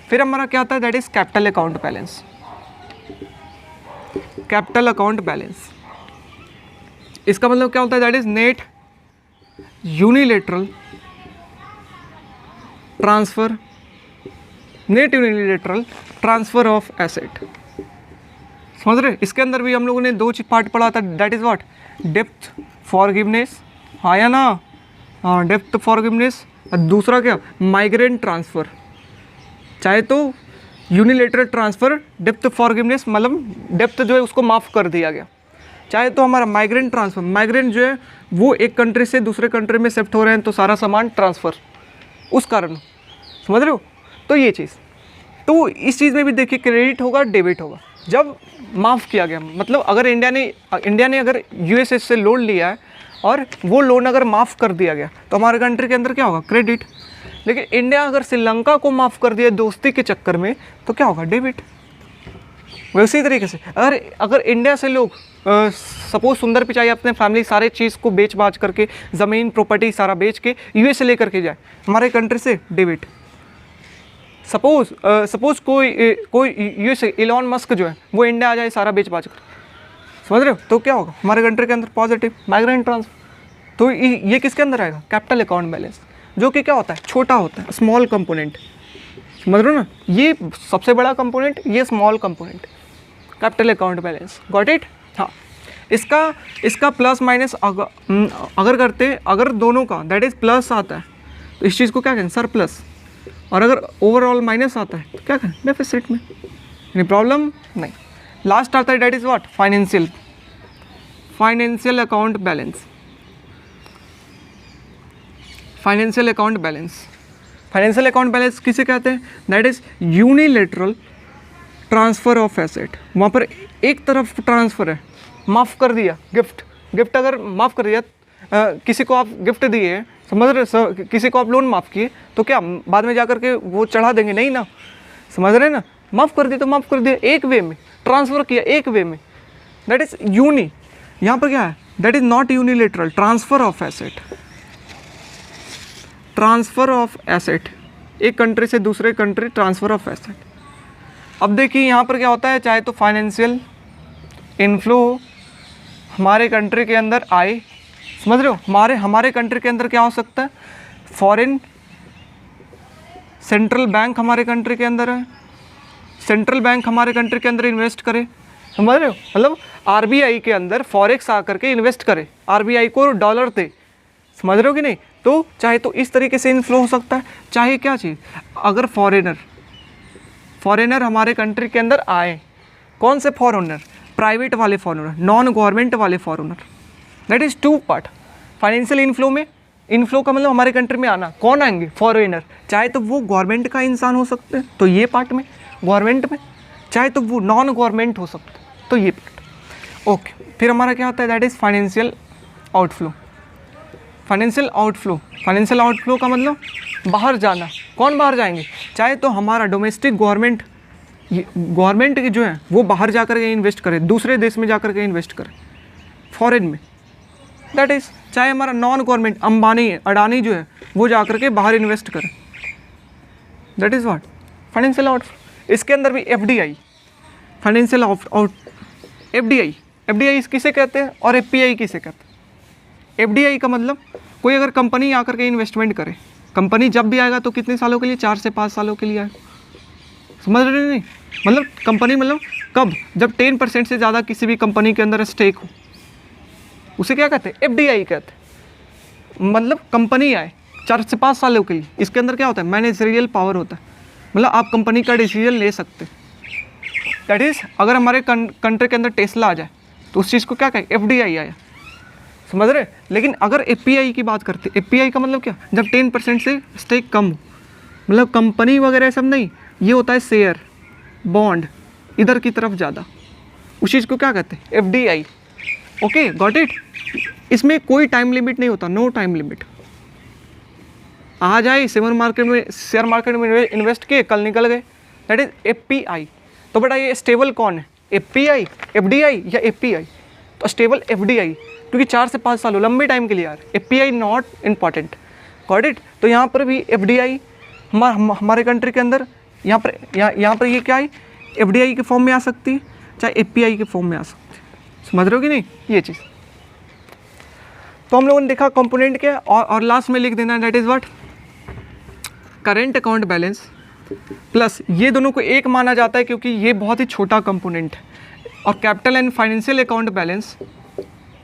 फिर हमारा क्या आता है, that is capital account balance. Capital account balance, इसका मतलब क्या होता है, that is net unilateral transfer, net unilateral transfer of asset. समझ रहे, इसके अंदर भी हम लोगों ने दो पार्ट पढ़ा था, that is what, depth forgiveness, हाँ या ना, हाँ डेप्थ फॉरगिवनेस। और दूसरा क्या, माइग्रेंट ट्रांसफ़र। चाहे तो यूनिलेटरल ट्रांसफ़र, डेप्थ फॉरगिवनेस मतलब डेप्थ जो है उसको माफ़ कर दिया गया। चाहे तो हमारा माइग्रेंट ट्रांसफ़र, माइग्रेंट जो है वो एक कंट्री से दूसरे कंट्री में शिफ्ट हो रहे हैं तो सारा सामान ट्रांसफ़र, उस कारण, समझ रहे हो। तो ये चीज़, तो इस चीज़ में भी देखिए क्रेडिट होगा, डेबिट होगा जब माफ़ किया गया। मतलब अगर इंडिया ने अगर यूएसए से लोन लिया है और वो लोन अगर माफ़ कर दिया गया तो हमारे कंट्री के अंदर क्या होगा, क्रेडिट। लेकिन इंडिया अगर श्रीलंका को माफ़ कर दिया दोस्ती के चक्कर में तो क्या होगा, डेबिट। वैसे ही तरीके से अगर इंडिया से लोग सपोज सुंदर पिचाई अपने फैमिली सारे चीज़ को बेच बाच करके, ज़मीन प्रॉपर्टी सारा बेच के यूएसए लेकर के जाए हमारे कंट्री से, डेबिट। सपोज कोई यूएसए इलॉन मस्क जो है वो इंडिया आ जाए सारा बेच बाच कर, समझ रहे हो, तो क्या होगा हमारे कंट्री के अंदर, पॉजिटिव माइग्रेंट ट्रांसफर। तो ये किसके अंदर आएगा, कैपिटल अकाउंट बैलेंस, जो कि क्या होता है, छोटा होता है, स्मॉल कंपोनेंट। समझ रहे हो ना, ये सबसे बड़ा कंपोनेंट, ये small component, capital account balance. Got it. हाँ, इसका प्लस माइनस अगर करते, अगर दोनों का दैट इज़ प्लस आता है तो इस चीज़ को क्या कहें, सरप्लस। और अगर ओवरऑल माइनस आता है तो क्या कहें, डेफिसिट में, नहीं प्रॉब्लम नहीं। लास्ट आता है that is what, financial account balance. Financial account balance किसे कहते हैं, that is unilateral transfer of asset. वहाँ पर एक तरफ ट्रांसफ़र है, माफ़ कर दिया, गिफ्ट अगर माफ़ कर दिया, किसी को आप गिफ्ट दिए, समझ रहे, किसी को आप लोन माफ़ किए तो क्या बाद में जाकर के वो चढ़ा देंगे, नहीं ना, समझ रहे ना। माफ़ कर दिया तो माफ़ कर दिया, एक वे में ट्रांसफ़र किया, एक वे में, दैट इज़ यूनी। यहाँ पर क्या है, that is not unilateral, transfer of asset. Transfer of asset, एक कंट्री से दूसरे कंट्री, ट्रांसफ़र ऑफ एसेट। अब देखिए यहाँ पर क्या होता है, चाहे तो फाइनेंशियल इनफ्लो हमारे कंट्री के अंदर आए, समझ रहे हो, हमारे कंट्री के अंदर क्या हो सकता है, फॉरेन सेंट्रल बैंक हमारे कंट्री के अंदर है, सेंट्रल बैंक हमारे कंट्री के अंदर इन्वेस्ट करे, समझ रहे हो, मतलब आरबीआई के अंदर फॉरेक्स आकर के इन्वेस्ट करे, आरबीआई को डॉलर दे, समझ रहे हो कि नहीं। तो चाहे तो इस तरीके से इनफ्लो हो सकता है, चाहे क्या चीज़, अगर फॉरेनर हमारे कंट्री के अंदर आए, कौन से फॉरेनर, प्राइवेट वाले फॉरेनर, नॉन गवर्नमेंट वाले foreigner, that is two part. Financial inflow में, इनफ्लो का मतलब हमारे कंट्री में आना, कौन आएंगे, फॉरेनर, चाहे तो वो गवर्नमेंट का इंसान हो सकते हैं तो ये पार्ट में गवर्नमेंट में, चाहे तो वो नॉन गवर्नमेंट हो सकते हैं तो ये पार्ट। ओके, फिर हमारा क्या आता है, that is financial outflow. Financial outflow का मतलब बाहर जाना, कौन बाहर जाएंगे, चाहे तो हमारा डोमेस्टिक गवर्नमेंट की जो है वो बाहर जा कर के इन्वेस्ट करे, दूसरे देश में जा कर के इन्वेस्ट करे फॉरेन में, दैट इज़, चाहे हमारा नॉन गवर्नमेंट अंबानी है, अडानी जो है वो जा कर के बाहर इन्वेस्ट करे, that is what financial outflow. इसके अंदर भी एफडीआई, फाइनेंशियल एफडीआई किसे कहते हैं और एफपीआई किसे कहते हैं। एफडीआई का मतलब कोई अगर कंपनी आकर के इन्वेस्टमेंट करे, कंपनी जब भी आएगा तो कितने सालों के लिए, 4 से 5 सालों के लिए आएगा, समझ रहे नहीं, मतलब कंपनी, मतलब कब, जब 10% से ज़्यादा किसी भी कंपनी के अंदर स्टेक हो, उसे क्या कहते हैं, एफडीआई कहते हैं। मतलब कंपनी आए 4 से 5 सालों के लिए, इसके अंदर क्या होता है, मैनेजरियल पावर होता है, मतलब आप कंपनी का डिसीजन ले सकते, दैट इज़, अगर हमारे कंट्री के अंदर टेस्ला आ जाए तो उस चीज़ को क्या कहें, एफडीआई आया, समझ रहे। लेकिन अगर एफपीआई की बात करते, एफपीआई का मतलब क्या, जब 10% से स्टेक कम हो, मतलब कंपनी वगैरह सब नहीं, ये होता है शेयर, बॉन्ड, इधर की तरफ ज़्यादा, उस चीज़ को क्या कहते हैं, एफडीआई। Okay, got it. इसमें कोई टाइम लिमिट नहीं होता, नो टाइम लिमिट, आ जाए शेयर मार्केट में इन्वेस्ट किए, कल निकल गए, दैट इज एफपीआई। तो बेटा ये स्टेबल कौन है, एफपीआई, एफडीआई या एफपीआई, तो स्टेबल एफडीआई, क्योंकि 4 से 5 सालों लंबे टाइम के लिए यार, FPI not important, got it. तो यहाँ पर भी एफडीआई हमारे कंट्री के अंदर, यहाँ पर ये क्या है, एफडीआई के फॉर्म में आ सकती है, चाहे एफपीआई के फॉर्म में आ सकती है, समझ रहे हो कि नहीं ये चीज़। तो हम लोगों ने देखा कंपोनेंट क्या, और लास्ट में लिख देना, that is what, current account balance plus, ये दोनों को एक माना जाता है क्योंकि ये बहुत ही छोटा कंपोनेंट है, और capital and financial account balance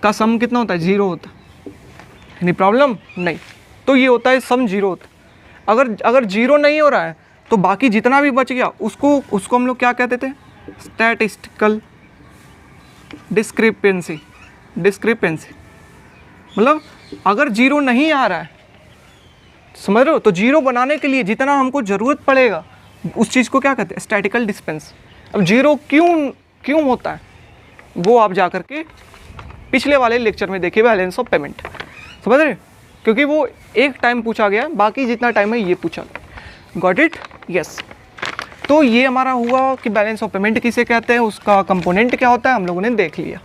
का सम कितना होता है, 0 होता है, एनी प्रॉब्लम नहीं, तो ये होता है सम 0 होता है। अगर 0 नहीं हो रहा है तो बाकी जितना भी बच गया उसको हम लोग क्या कहते थे, स्टैटिस्टिकल डिस्क्रिपेंसी, मतलब अगर 0 नहीं आ रहा है, समझ रहे हो, तो 0 बनाने के लिए जितना हमको ज़रूरत पड़ेगा उस चीज़ को क्या कहते हैं, स्टैटिकल डिस्पेंस। अब 0 क्यों होता है वो आप जा कर के पिछले वाले लेक्चर में देखिए, बैलेंस ऑफ पेमेंट, समझ रहे, क्योंकि वो एक टाइम पूछा गया, बाकी जितना टाइम है ये पूछा गया, गॉट इट, यस। तो ये हमारा हुआ कि बैलेंस ऑफ पेमेंट किसे कहते हैं, उसका कंपोनेंट क्या होता है हम लोगों ने देख लिया,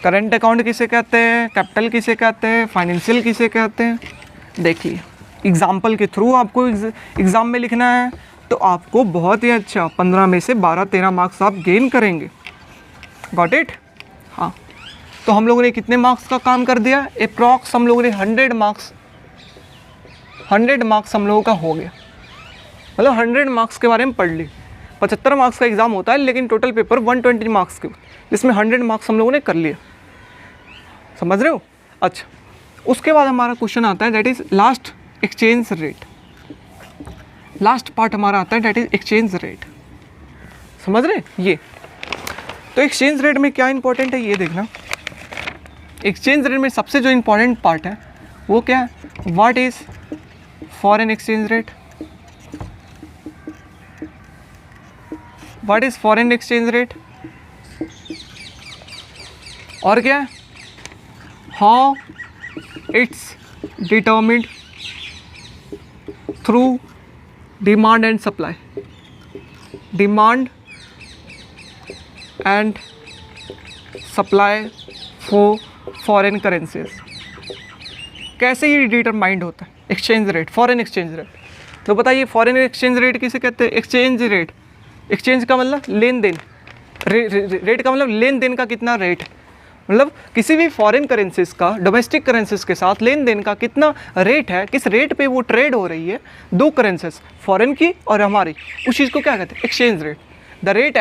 करंट अकाउंट किसे कहते हैं, कैपिटल किसे कहते हैं, फाइनेंशियल किसे कहते हैं, देख लिया। एग्जाम्पल के थ्रू आपको एग्ज़ाम में लिखना है तो आपको बहुत ही अच्छा 15 में से 12-13 मार्क्स आप गेन करेंगे, गॉट इट। हाँ, तो हम लोगों ने कितने मार्क्स का काम कर दिया, अप्रॉक्स हम लोगों ने 100 मार्क्स हम लोगों का हो गया, मतलब 100 मार्क्स के बारे में पढ़ ली। 75 मार्क्स का एग्ज़ाम होता है लेकिन टोटल पेपर 120 मार्क्स के, जिसमें 100 मार्क्स हम लोगों ने कर लिया, समझ रहे हो। अच्छा, उसके बाद हमारा क्वेश्चन आता है, that is last exchange rate, last part हमारा आता है, दैट इज़ एक्सचेंज रेट, समझ रहे ये। तो एक्सचेंज रेट में क्या इंपॉर्टेंट है ये देखना, एक्सचेंज रेट में सबसे जो इंपॉर्टेंट पार्ट है वो क्या है, what is foreign exchange rate, what is foreign exchange rate, और क्या है, how it's determined through demand and supply, demand and supply for foreign currencies, कैसे ये डिटरमाइंड होता है exchange rate, foreign exchange rate. तो बताइए फॉरेन एक्सचेंज रेट किसे कहते हैं, एक्सचेंज रेट, एक्सचेंज का मतलब लेन देन, रेट का मतलब लेन देन का कितना रेट, मतलब किसी भी फॉरेन करेंसीज का डोमेस्टिक करेंसीज के साथ लेन देन का कितना रेट है, किस रेट पे वो ट्रेड हो रही है, दो करेंसीज फॉरेन की और हमारी, उस चीज़ को क्या कहते हैं, exchange rate. The rate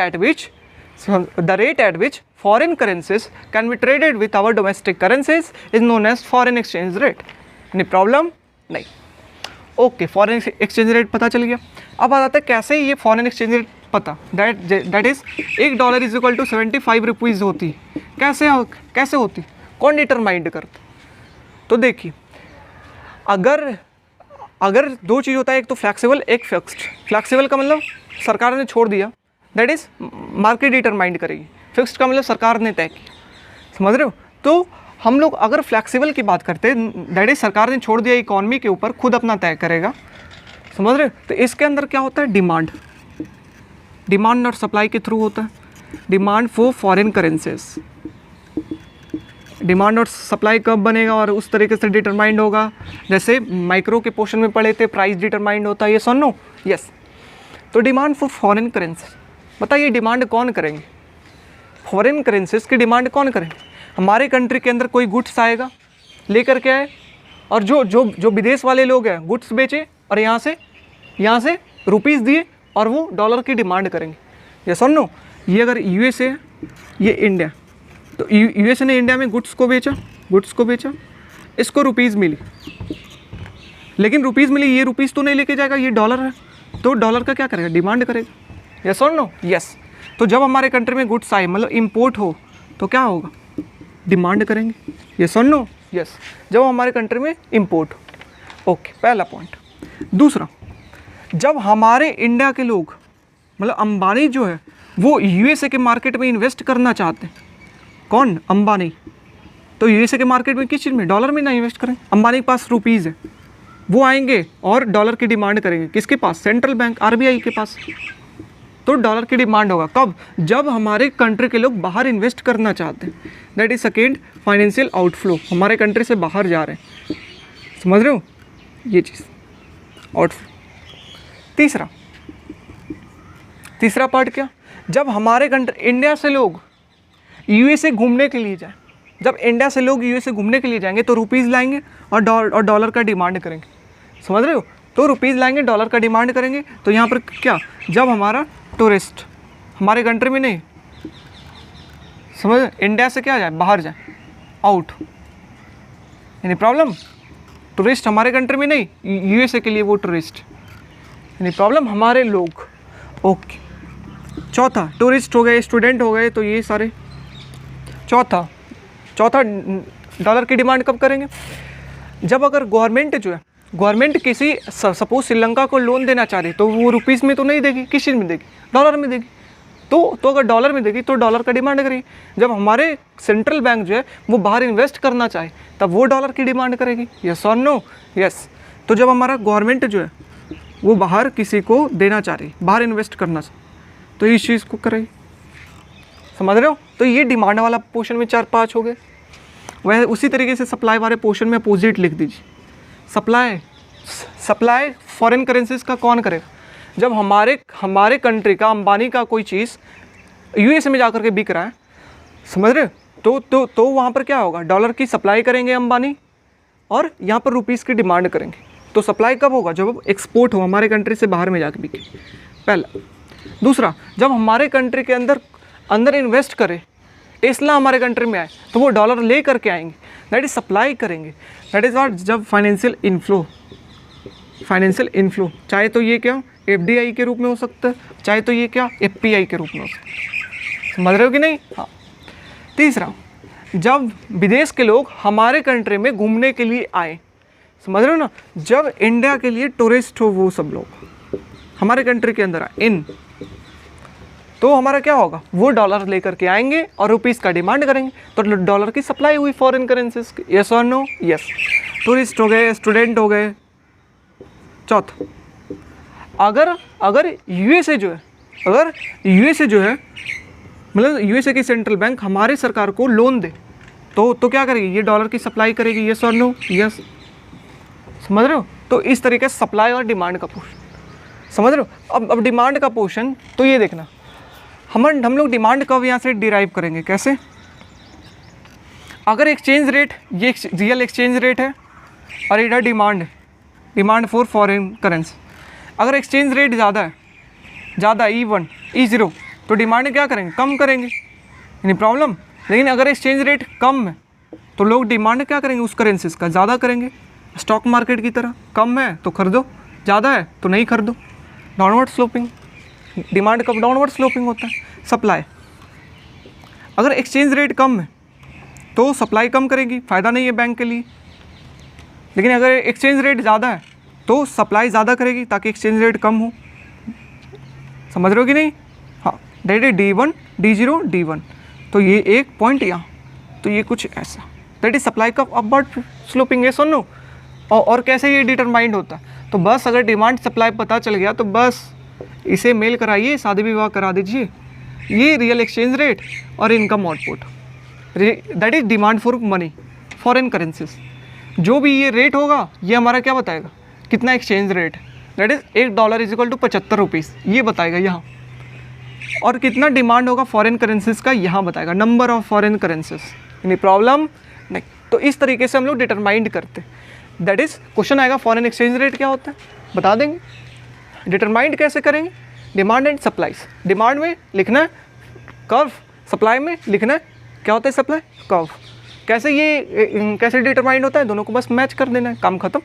at which foreign currencies can be traded with our domestic currencies is known as foreign exchange rate. Any problem? नहीं। ओके, फॉरेन एक्सचेंज रेट पता चल गया। अब आ जाता है कैसे ये फॉरेन एक्सचेंज रेट पता, that is $1 is equal to 75 rupees होती। कैसे होती, कौन डिटरमाइंड करता? तो देखिए, अगर दो चीज़ होता है, एक तो फ्लैक्सिबल, एक फिक्स्ड। फ्लैक्सिबल का मतलब सरकार ने छोड़ दिया, दैट इज मार्केट डिटरमाइंड करेगी। फिक्स्ड का मतलब सरकार ने तय किया, समझ रहे हो? तो हम लोग अगर फ्लैक्सिबल की बात करते हैं, दैट इज सरकार ने छोड़ दिया, इकॉनमी के ऊपर खुद अपना तय करेगा, समझ रहे हो? तो इसके अंदर क्या होता है, डिमांड और सप्लाई के थ्रू होता है। Demand for foreign currencies, demand और सप्लाई कब बनेगा और उस तरीके से डिटरमाइंड होगा, जैसे माइक्रो के पोर्शन में पढ़े थे, प्राइस डिटरमाइंड होता है, ये सुनो, यस। तो डिमांड फॉर फॉरेन करेंसी, बताइए डिमांड कौन करेंगे? फॉरेन करेंसीज की डिमांड कौन करेंगे? हमारे कंट्री के अंदर कोई गुड्स आएगा, लेकर के आए, और जो विदेश वाले लोग हैं गुड्स बेचे और यहाँ से रुपीज़ दिए और वो डॉलर की डिमांड करेंगे। ये सुन लो, ये अगर यूएसए है, ये इंडिया, तो यूएसए ने इंडिया में गुड्स को बेचा, इसको रुपीज़ मिली, लेकिन रुपीज़ मिली, ये रुपीज़ तो नहीं लेके जाएगा, ये डॉलर है, तो डॉलर का क्या करेगा, डिमांड करेगा। यस और नो? यस। तो जब हमारे कंट्री में गुड्स आए, मतलब इंपोर्ट हो, तो क्या होगा, डिमांड करेंगे। यस और नो? यस, जब हमारे कंट्री में इंपोर्ट हो। ओके, पहला पॉइंट। दूसरा, जब हमारे इंडिया के लोग, मतलब अंबानी जो है, वो यूएसए के मार्केट में इन्वेस्ट करना चाहते हैं, कौन, अंबानी, तो यूएसए के मार्केट में किस चीज़ में, डॉलर में ना इन्वेस्ट करें। अंबानी के पास रुपीज़ है, वो आएंगे और डॉलर की डिमांड करेंगे, किसके पास, सेंट्रल बैंक आरबीआई के पास। तो डॉलर की डिमांड होगा कब, जब हमारे कंट्री के लोग बाहर इन्वेस्ट करना चाहते हैं, that is second financial outflow, हमारे कंट्री से बाहर जा रहे हैं, समझ रहे हो ये चीज़, आउटफ्लो। तीसरा पार्ट क्या, जब हमारे कंट्री, इंडिया से लोग यूएसए घूमने के लिए जाएं, जब इंडिया से लोग यूएसए घूमने के लिए जाएंगे तो रुपीज़ लाएंगे और डॉलर का डिमांड करेंगे, समझ रहे हो? तो रुपीज़ लाएंगे, डॉलर का डिमांड करेंगे, तो यहाँ पर क्या, जब हमारा टूरिस्ट हमारे कंट्री में नहीं, समझ, इंडिया से क्या जाए, बाहर जाए, आउट, यानी प्रॉब्लम, टूरिस्ट हमारे कंट्री में नहीं, यूएसए के लिए वो टूरिस्ट, यानी प्रॉब्लम हमारे लोग। ओके, चौथा, टूरिस्ट हो गए, स्टूडेंट हो गए, तो ये सारे। चौथा डॉलर की डिमांड कब करेंगे, जब अगर गवर्नमेंट जो है, गवर्नमेंट किसी, सपोज श्रीलंका को लोन देना चाह रही, तो वो रुपीज़ में तो नहीं देगी, किस चीज़ में देगी, डॉलर में देगी। तो अगर डॉलर में देगी तो डॉलर का डिमांड करेगी। जब हमारे सेंट्रल बैंक जो है वो बाहर इन्वेस्ट करना चाहे, तब वो डॉलर की डिमांड करेगी। यस और नो? यस। तो जब हमारा गवर्नमेंट जो है वो बाहर किसी को देना चाह रही, बाहर इन्वेस्ट करना चाहे, तो इस चीज़ को करेगी, समझ रहे हो? तो ये डिमांड वाला पोर्शन में 4-5 हो गए। वह उसी तरीके से सप्लाई वाले पोर्शन में अपोजिट लिख दीजिए। सप्लाई फॉरेन करेंसीज का कौन करेगा, जब हमारे कंट्री का, अंबानी का कोई चीज़ यूएसए में जाकर के बिक रहा है, समझ रहे हो? तो वहाँ पर क्या होगा, डॉलर की सप्लाई करेंगे अंबानी और यहाँ पर रुपीज़ की डिमांड करेंगे। तो सप्लाई कब होगा, जब एक्सपोर्ट हो, हमारे कंट्री से बाहर में जाकर बिके, पहला। दूसरा, जब हमारे कंट्री के अंदर इन्वेस्ट करे, टेस्ला हमारे कंट्री में आए, तो वो डॉलर ले करके आएंगे, दैट इज सप्लाई करेंगे, दैट इज़ व्हाट, जब फाइनेंशियल इनफ्लो, चाहे तो ये क्या एफडीआई के रूप में हो सकता है, चाहे तो ये क्या एफपीआई के रूप में हो सकता है, समझ रहे हो कि नहीं? हाँ। तीसरा, जब विदेश के लोग हमारे कंट्री में घूमने के लिए आए, समझ रहे हो ना, जब इंडिया के लिए टूरिस्ट हो वो सब लोग हमारे कंट्री के अंदर आए, तो हमारा क्या होगा, वो डॉलर लेकर के आएंगे और रुपीज़ का डिमांड करेंगे, तो डॉलर की सप्लाई हुई फॉरेन करेंसीज की। यस और नो? यस। टूरिस्ट हो गए, स्टूडेंट हो गए। चौथा, अगर यूएसए जो है मतलब यूएसए की सेंट्रल बैंक हमारे सरकार को लोन दे, तो क्या करेगी, ये डॉलर की सप्लाई करेगी। यस और नो? यस। समझ रहे हो? तो इस तरीके से सप्लाई और डिमांड का पोर्शन, समझ रहे हो? अब डिमांड का पोर्शन, तो ये देखना, हम लोग डिमांड कब यहाँ से डिराइव करेंगे, कैसे, अगर एक्सचेंज रेट, ये रियल एक्सचेंज रेट है और इधर डिमांड फॉर फॉरेन करेंसी, अगर एक्सचेंज रेट ज़्यादा है, E1, E0, तो डिमांड क्या करेंगे, कम करेंगे, यानी प्रॉब्लम। लेकिन अगर एक्सचेंज रेट कम है तो लोग डिमांड क्या करेंगे उस करेंसीज का, ज़्यादा करेंगे, स्टॉक मार्केट की तरह। कम है तो खरीदो, ज़्यादा है तो नहीं खरीदो। डाउनवर्ड स्लोपिंग, डिमांड कब डाउनवर्ड स्लोपिंग होता है, सप्लाई। अगर एक्सचेंज रेट कम है तो सप्लाई कम करेगी, फ़ायदा नहीं है बैंक के लिए। लेकिन अगर एक्सचेंज रेट ज़्यादा है तो सप्लाई ज़्यादा करेगी ताकि एक्सचेंज रेट कम हो। समझ रहे हो कि नहीं? हाँ, that is D1 D0 D1। तो ये एक पॉइंट यहाँ, तो ये कुछ ऐसा, दैट इज सप्लाई का अपवर्ड स्लोपिंग है। सुनो, और कैसे ये डिटरमाइंड होता है, तो बस अगर डिमांड सप्लाई पता चल गया तो बस इसे मेल कराइए, शादी विवाह करा दीजिए। ये रियल एक्सचेंज रेट और income output, that is demand for money, foreign currencies. जो भी ये रेट होगा ये हमारा क्या बताएगा, कितना एक्सचेंज रेट है, that is $1 is equal to 75 rupees, ये बताएगा यहाँ। और कितना डिमांड होगा फॉरेन करेंसीज का, यहाँ बताएगा, नंबर ऑफ फॉरेन करेंसीज। यानी प्रॉब्लम नहीं। तो इस तरीके से हम लोग डिटरमाइंड करते, दैट इज क्वेश्चन आएगा फॉरेन एक्सचेंज रेट क्या होता है बता देंगे। डिटरमाइंड कैसे करेंगे, डिमांड एंड सप्लाईज। डिमांड में लिखना है कर्व, सप्लाई में लिखना है क्या होता है सप्लाई कर्व। कैसे ये कैसे डिटरमाइंड होता है, दोनों को बस मैच कर देना है, काम खत्म,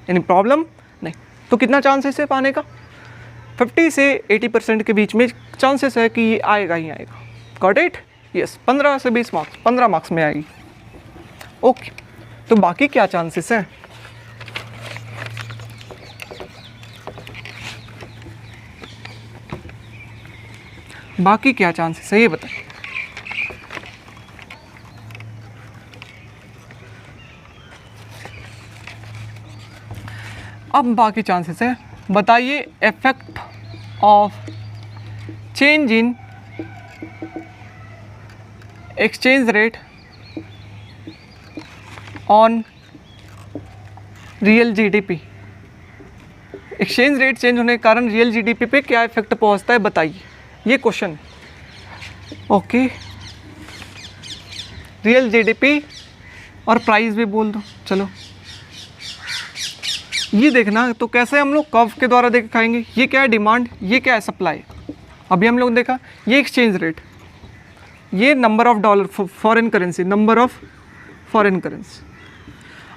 यानी प्रॉब्लम नहीं। तो कितना चांसेस है पाने का, 50 से 80% के बीच में चांसेस है कि ये आएगा ही आएगा। Got it? यस, 15 से 20 मार्क्स, 15 मार्क्स में आएगी। ओके, तो बाकी क्या चांसेस हैं, बाकी क्या चांसेस है ये बताइए। अब बाकी चांसेस है, बताइए effect of change in exchange rate on real GDP. Exchange rate change होने के कारण रियल जीडीपी पे क्या इफेक्ट पहुंचता है बताइए, ये क्वेश्चन। ओके, रियल जीडीपी और प्राइस भी बोल दो, चलो ये देखना। तो कैसे हम लोग कर्व के द्वारा दिखाएंगे, ये क्या है डिमांड, ये क्या है सप्लाई। अभी हम लोग देखा ये एक्सचेंज रेट, ये number of dollar foreign currency, number of foreign currency.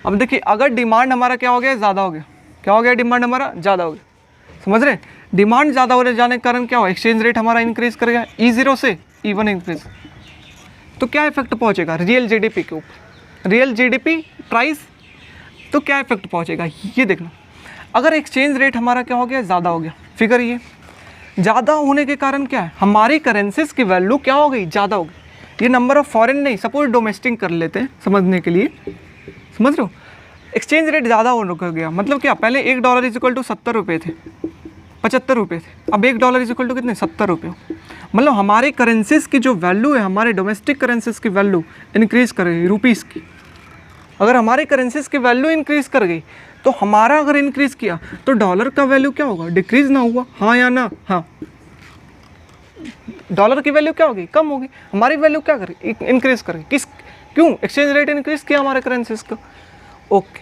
अब देखिए अगर डिमांड हमारा क्या हो गया, ज़्यादा हो गया, क्या हो गया, डिमांड हमारा ज़्यादा हो गया। समझ रहे, डिमांड ज़्यादा हो जाने के कारण क्या हो, एक्सचेंज रेट हमारा इंक्रीज करेगा, E0 से E1 इंक्रीज। तो क्या इफेक्ट पहुंचेगा रियल जीडीपी के ऊपर, रियल जीडीपी प्राइस, तो क्या इफेक्ट पहुंचेगा ये देखना। अगर एक्सचेंज रेट हमारा क्या हो गया, ज़्यादा हो गया, फिगर ये ज़्यादा होने के कारण क्या है, हमारी करेंसीज की वैल्यू क्या हो गई, ज़्यादा हो गई। ये नंबर ऑफ फॉरेन नहीं, सपोज डोमेस्टिक कर लेते हैं समझने के लिए, समझ रहे हो। एक्सचेंज रेट ज़्यादा हो गया मतलब क्या, पहले $1 इज इक्वल टू 70 रुपये थे, 75 रुपये थे, अब $1 इज इक्वल टू कितने, 70 रुपये। मतलब हमारी करेंसीज की जो वैल्यू है, हमारे डोमेस्टिक करेंसीज की वैल्यू इंक्रीज़ कर गई, रुपीज़ की। अगर हमारी करेंसीज की वैल्यू इंक्रीज़ कर गई तो हमारा अगर इंक्रीज़ किया तो डॉलर का वैल्यू क्या होगा, डिक्रीज़ ना हुआ, हाँ या ना, हाँ। डॉलर की वैल्यू क्या होगी, कम होगी, हमारी वैल्यू क्या करेगी, इंक्रीज़ करेगी। किस, क्यों, एक्सचेंज रेट इंक्रीज़ किया हमारे करेंसीज का। ओके,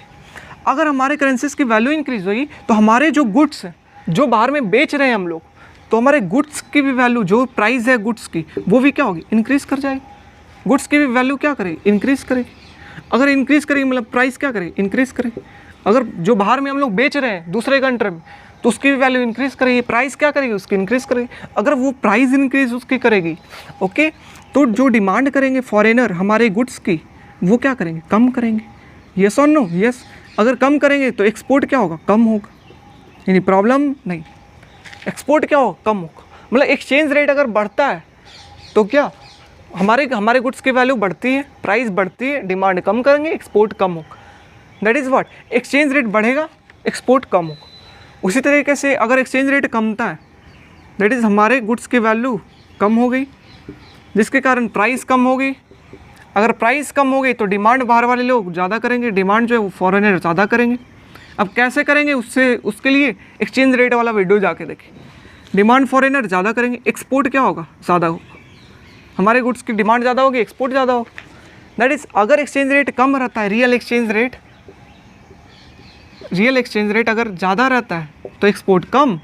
अगर हमारे करेंसीज की वैल्यू इंक्रीज़ होगी तो हमारे जो गुड्स हैं, जो बाहर में बेच रहे हैं हम लोग, तो हमारे गुड्स की भी वैल्यू, जो प्राइस है गुड्स की, वो भी क्या होगी, इंक्रीज़ कर जाएगी। गुड्स की भी वैल्यू क्या करेगी, इंक्रीज़ करेगी। अगर इंक्रीज़ करेगी मतलब प्राइस क्या करेगी, इंक्रीज़ करेगी। अगर जो बाहर में हम लोग बेच रहे हैं दूसरे कंट्री में, तो उसकी भी वैल्यू इंक्रीज़ करेगी, प्राइस क्या करेगी, उसकी इंक्रीज़ करेगी। अगर वो प्राइस इंक्रीज़ उसकी करेगी, ओके, तो जो डिमांड करेंगे फॉरेनर हमारे गुड्स की, वो क्या करेंगे, कम करेंगे। यस और नो, यस। अगर कम करेंगे तो एक्सपोर्ट क्या होगा, कम होगा, यानी प्रॉब्लम नहीं। एक्सपोर्ट क्या होगा, कम होगा। मतलब एक्सचेंज रेट अगर बढ़ता है तो क्या, हमारे गुड्स की वैल्यू बढ़ती है, प्राइस बढ़ती है, डिमांड कम करेंगे, एक्सपोर्ट कम होगा। That is what, exchange rate बढ़ेगा, एक्सपोर्ट कम होगा। उसी तरीके से अगर एक्सचेंज रेट कमता है, दैट इज़ हमारे गुड्स की वैल्यू कम हो गई, जिसके कारण प्राइस कम हो गई। अगर प्राइस कम हो गई तो डिमांड बाहर वाले लोग ज़्यादा करेंगे, डिमांड जो है वो फॉरेनर ज़्यादा करेंगे। अब कैसे करेंगे, उसके लिए एक्सचेंज रेट वाला वीडियो जाके देखें। डिमांड फॉरेनर ज़्यादा करेंगे, एक्सपोर्ट क्या होगा, ज़्यादा होगा। हमारे गुड्स की डिमांड ज़्यादा होगी, एक्सपोर्ट ज़्यादा होगा। दैट इज़ अगर एक्सचेंज रेट कम रहता है, रियल एक्सचेंज रेट अगर ज़्यादा रहता है तो एक्सपोर्ट कम,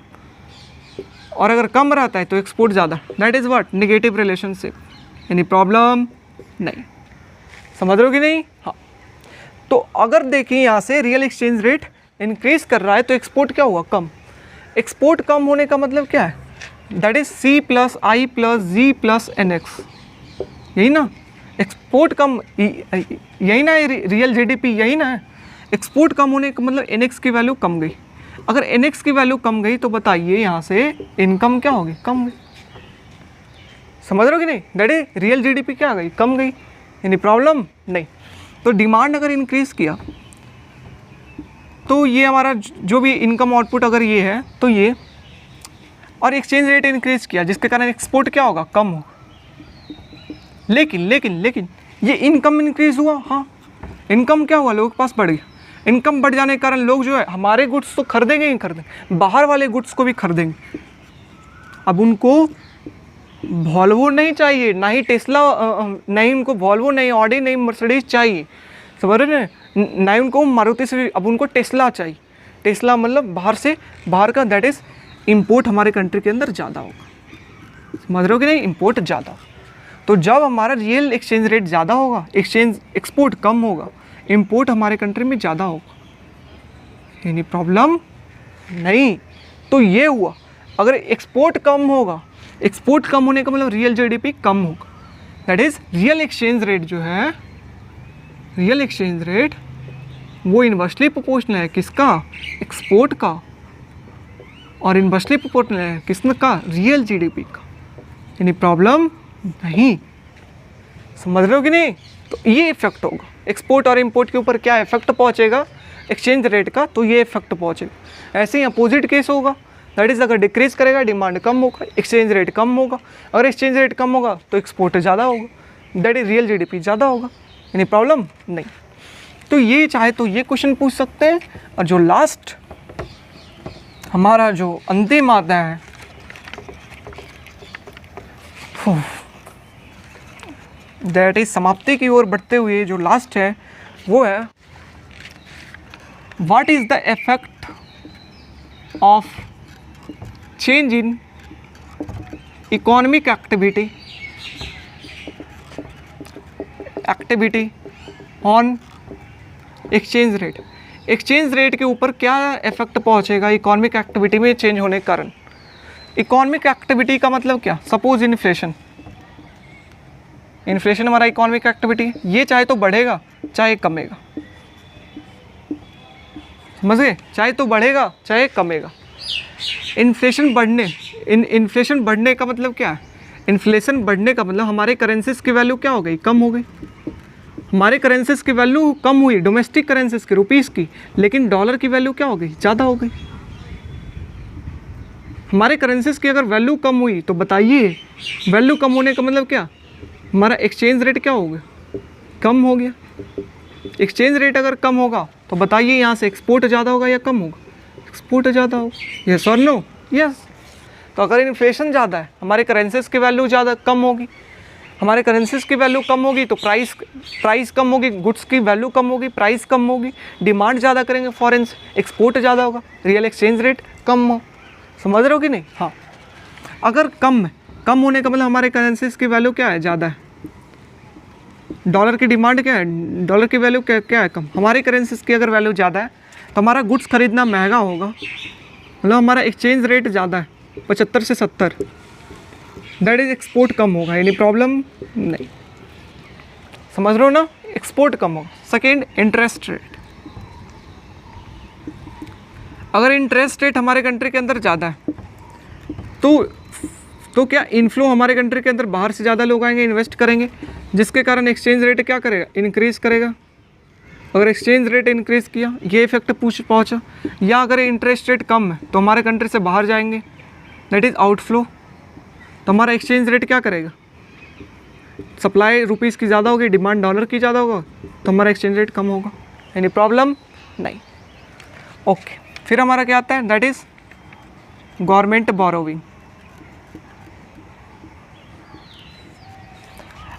और अगर कम रहता है तो एक्सपोर्ट ज़्यादा। That is what negative relationship. Any problem? नहीं। समझ रहे हो कि नहीं? हाँ। तो अगर देखिए यहाँ से रियल एक्सचेंज रेट इंक्रीज कर रहा है तो एक्सपोर्ट क्या हुआ? कम। एक्सपोर्ट कम होने का मतलब क्या है? That is C plus I plus G plus NX, यही ना? एक्सपोर्ट कम, यही ना रियल GDP, यही ना है? एक्सपोर्ट कम होने का मतलब NX की वैल्यू कम गई। अगर NX की वैल्यू कम गई तो बताइए यहाँ से इनकम क्या होगी? कम गई। समझ रहे हो कि नहीं? दैट इज रियल GDP क्या गई? कम गई। यानी प्रॉब्लम? नहीं। तो डिमांड अगर इंक्रीज किया तो ये हमारा जो भी इनकम आउटपुट अगर ये है तो ये, और एक्सचेंज रेट इंक्रीज किया जिसके कारण एक्सपोर्ट क्या होगा? कम होगा। लेकिन ये इनकम इंक्रीज हुआ। हाँ, इनकम क्या हुआ? लोगों के पास बढ़ गया। इनकम बढ़ जाने के कारण लोग जो है हमारे गुड्स तो खरीदेंगे ही खरीदेंगे, बाहर वाले गुड्स को भी खरीदेंगे। अब उनको वॉल्वो नहीं चाहिए, ना ही टेस्ला, नहीं उनको वॉल्वो, नहीं ऑडी, नहीं मर्सिडीज चाहिए, समझ रहे हैं? ना ही उनको मारुति से, अब उनको टेस्ला चाहिए। टेस्ला मतलब बाहर का, दैट इज़ इंपोर्ट हमारे कंट्री के अंदर ज़्यादा होगा। समझ रहे हो कि नहीं? इंपोर्ट ज़्यादा। तो जब हमारा रियल एक्सचेंज रेट ज़्यादा होगा, एक्सपोर्ट कम होगा, इंपोर्ट हमारे कंट्री में ज़्यादा होगा। Any problem? नहीं। तो ये हुआ, अगर एक्सपोर्ट कम होगा, एक्सपोर्ट कम होने का मतलब रियल GDP कम होगा। That is real exchange rate जो है, रियल एक्सचेंज रेट वो इनवर्सली प्रोपोर्शनल है किसका? एक्सपोर्ट का। और इनवर्सली प्रोपोर्शनल है किसमें का? रियल GDP का। यानी प्रॉब्लम नहीं। समझ रहे हो कि नहीं? तो ये इफेक्ट होगा एक्सपोर्ट और इंपोर्ट के ऊपर। क्या इफेक्ट पहुंचेगा एक्सचेंज रेट का? तो ये इफेक्ट पहुंचेगा। ऐसे ही अपोजिट केस होगा, दैट इज़ अगर डिक्रीज करेगा डिमांड कम होगा, एक्सचेंज रेट कम होगा। अगर एक्सचेंज रेट कम होगा तो एक्सपोर्ट ज़्यादा होगा, दैट इज रियल GDP ज़्यादा होगा। यानी प्रॉब्लम नहीं। तो ये चाहे तो ये क्वेश्चन पूछ सकते हैं। और जो लास्ट हमारा जो अंतिम आता है, दैट इज समाप्ति की ओर बढ़ते हुए जो लास्ट है वो है what is the effect of change in economic activity on exchange rate. Exchange rate के ऊपर क्या इफेक्ट पहुंचेगा इकोनॉमिक एक्टिविटी में चेंज होने के कारण? इकोनॉमिक एक्टिविटी का मतलब क्या? सपोज इन्फ्लेशन हमारा इकोनॉमिक एक्टिविटी, ये चाहे तो बढ़ेगा चाहे कमेगा। समझ गए? चाहे तो बढ़ेगा चाहे कमेगा। इन्फ्लेशन बढ़ने का मतलब क्या है? इन्फ्लेशन बढ़ने का मतलब हमारे करेंसीज की वैल्यू क्या हो गई? कम हो गई। हमारे करेंसीज की वैल्यू कम हुई, डोमेस्टिक करेंसीज की, रुपीस की, लेकिन डॉलर की वैल्यू क्या हो गई? ज़्यादा हो गई। हमारे करेंसीज की अगर वैल्यू कम हुई तो बताइए वैल्यू कम होने का मतलब क्या? हमारा एक्सचेंज रेट क्या हो गया? कम हो गया। एक्सचेंज रेट अगर कम होगा तो बताइए यहाँ से एक्सपोर्ट ज़्यादा होगा या कम होगा? एक्सपोर्ट ज़्यादा होगा। यस और नो? यस। तो अगर इन्फ्लेशन ज़्यादा है, हमारे करेंसीज की वैल्यू ज़्यादा कम होगी, हमारे करेंसीज की वैल्यू कम होगी तो प्राइस कम होगी, गुड्स की वैल्यू कम होगी, प्राइस कम होगी, डिमांड ज़्यादा करेंगे फॉरेन से, एक्सपोर्ट ज़्यादा होगा, रियल एक्सचेंज रेट कम हो। समझ रहे हो कि नहीं? हाँ। अगर कम है, कम होने का मतलब हमारे करेंसीज की वैल्यू क्या है? ज़्यादा है। डॉलर की डिमांड क्या है? डॉलर की वैल्यू क्या है? कम। हमारी करेंसीज की अगर वैल्यू ज़्यादा है तो हमारा गुड्स खरीदना महंगा होगा, मतलब हमारा एक्सचेंज रेट ज़्यादा है 75 से 70, दैट इज़ एक्सपोर्ट कम होगा। यानी प्रॉब्लम नहीं। समझ रहे हो ना? एक्सपोर्ट कम होगा। Second, interest rate. अगर इंटरेस्ट रेट हमारे कंट्री के अंदर ज़्यादा है तो क्या इनफ्लो हमारे कंट्री के अंदर बाहर से ज़्यादा लोग आएंगे, इन्वेस्ट करेंगे, जिसके कारण एक्सचेंज रेट क्या करेगा? इंक्रीज़ करेगा। अगर एक्सचेंज रेट इंक्रीज़ किया ये इफेक्ट पहुँचा। या अगर इंटरेस्ट रेट कम है तो हमारे कंट्री से बाहर जाएंगे, दैट इज़ आउटफ्लो। तो हमारा एक्सचेंज रेट क्या करेगा? सप्लाई रुपीस की ज़्यादा होगी, डिमांड डॉलर की ज़्यादा होगा, तो हमारा एक्सचेंज रेट कम होगा। यानी प्रॉब्लम नहीं। ओके, फिर हमारा क्या आता है? That is government borrowing.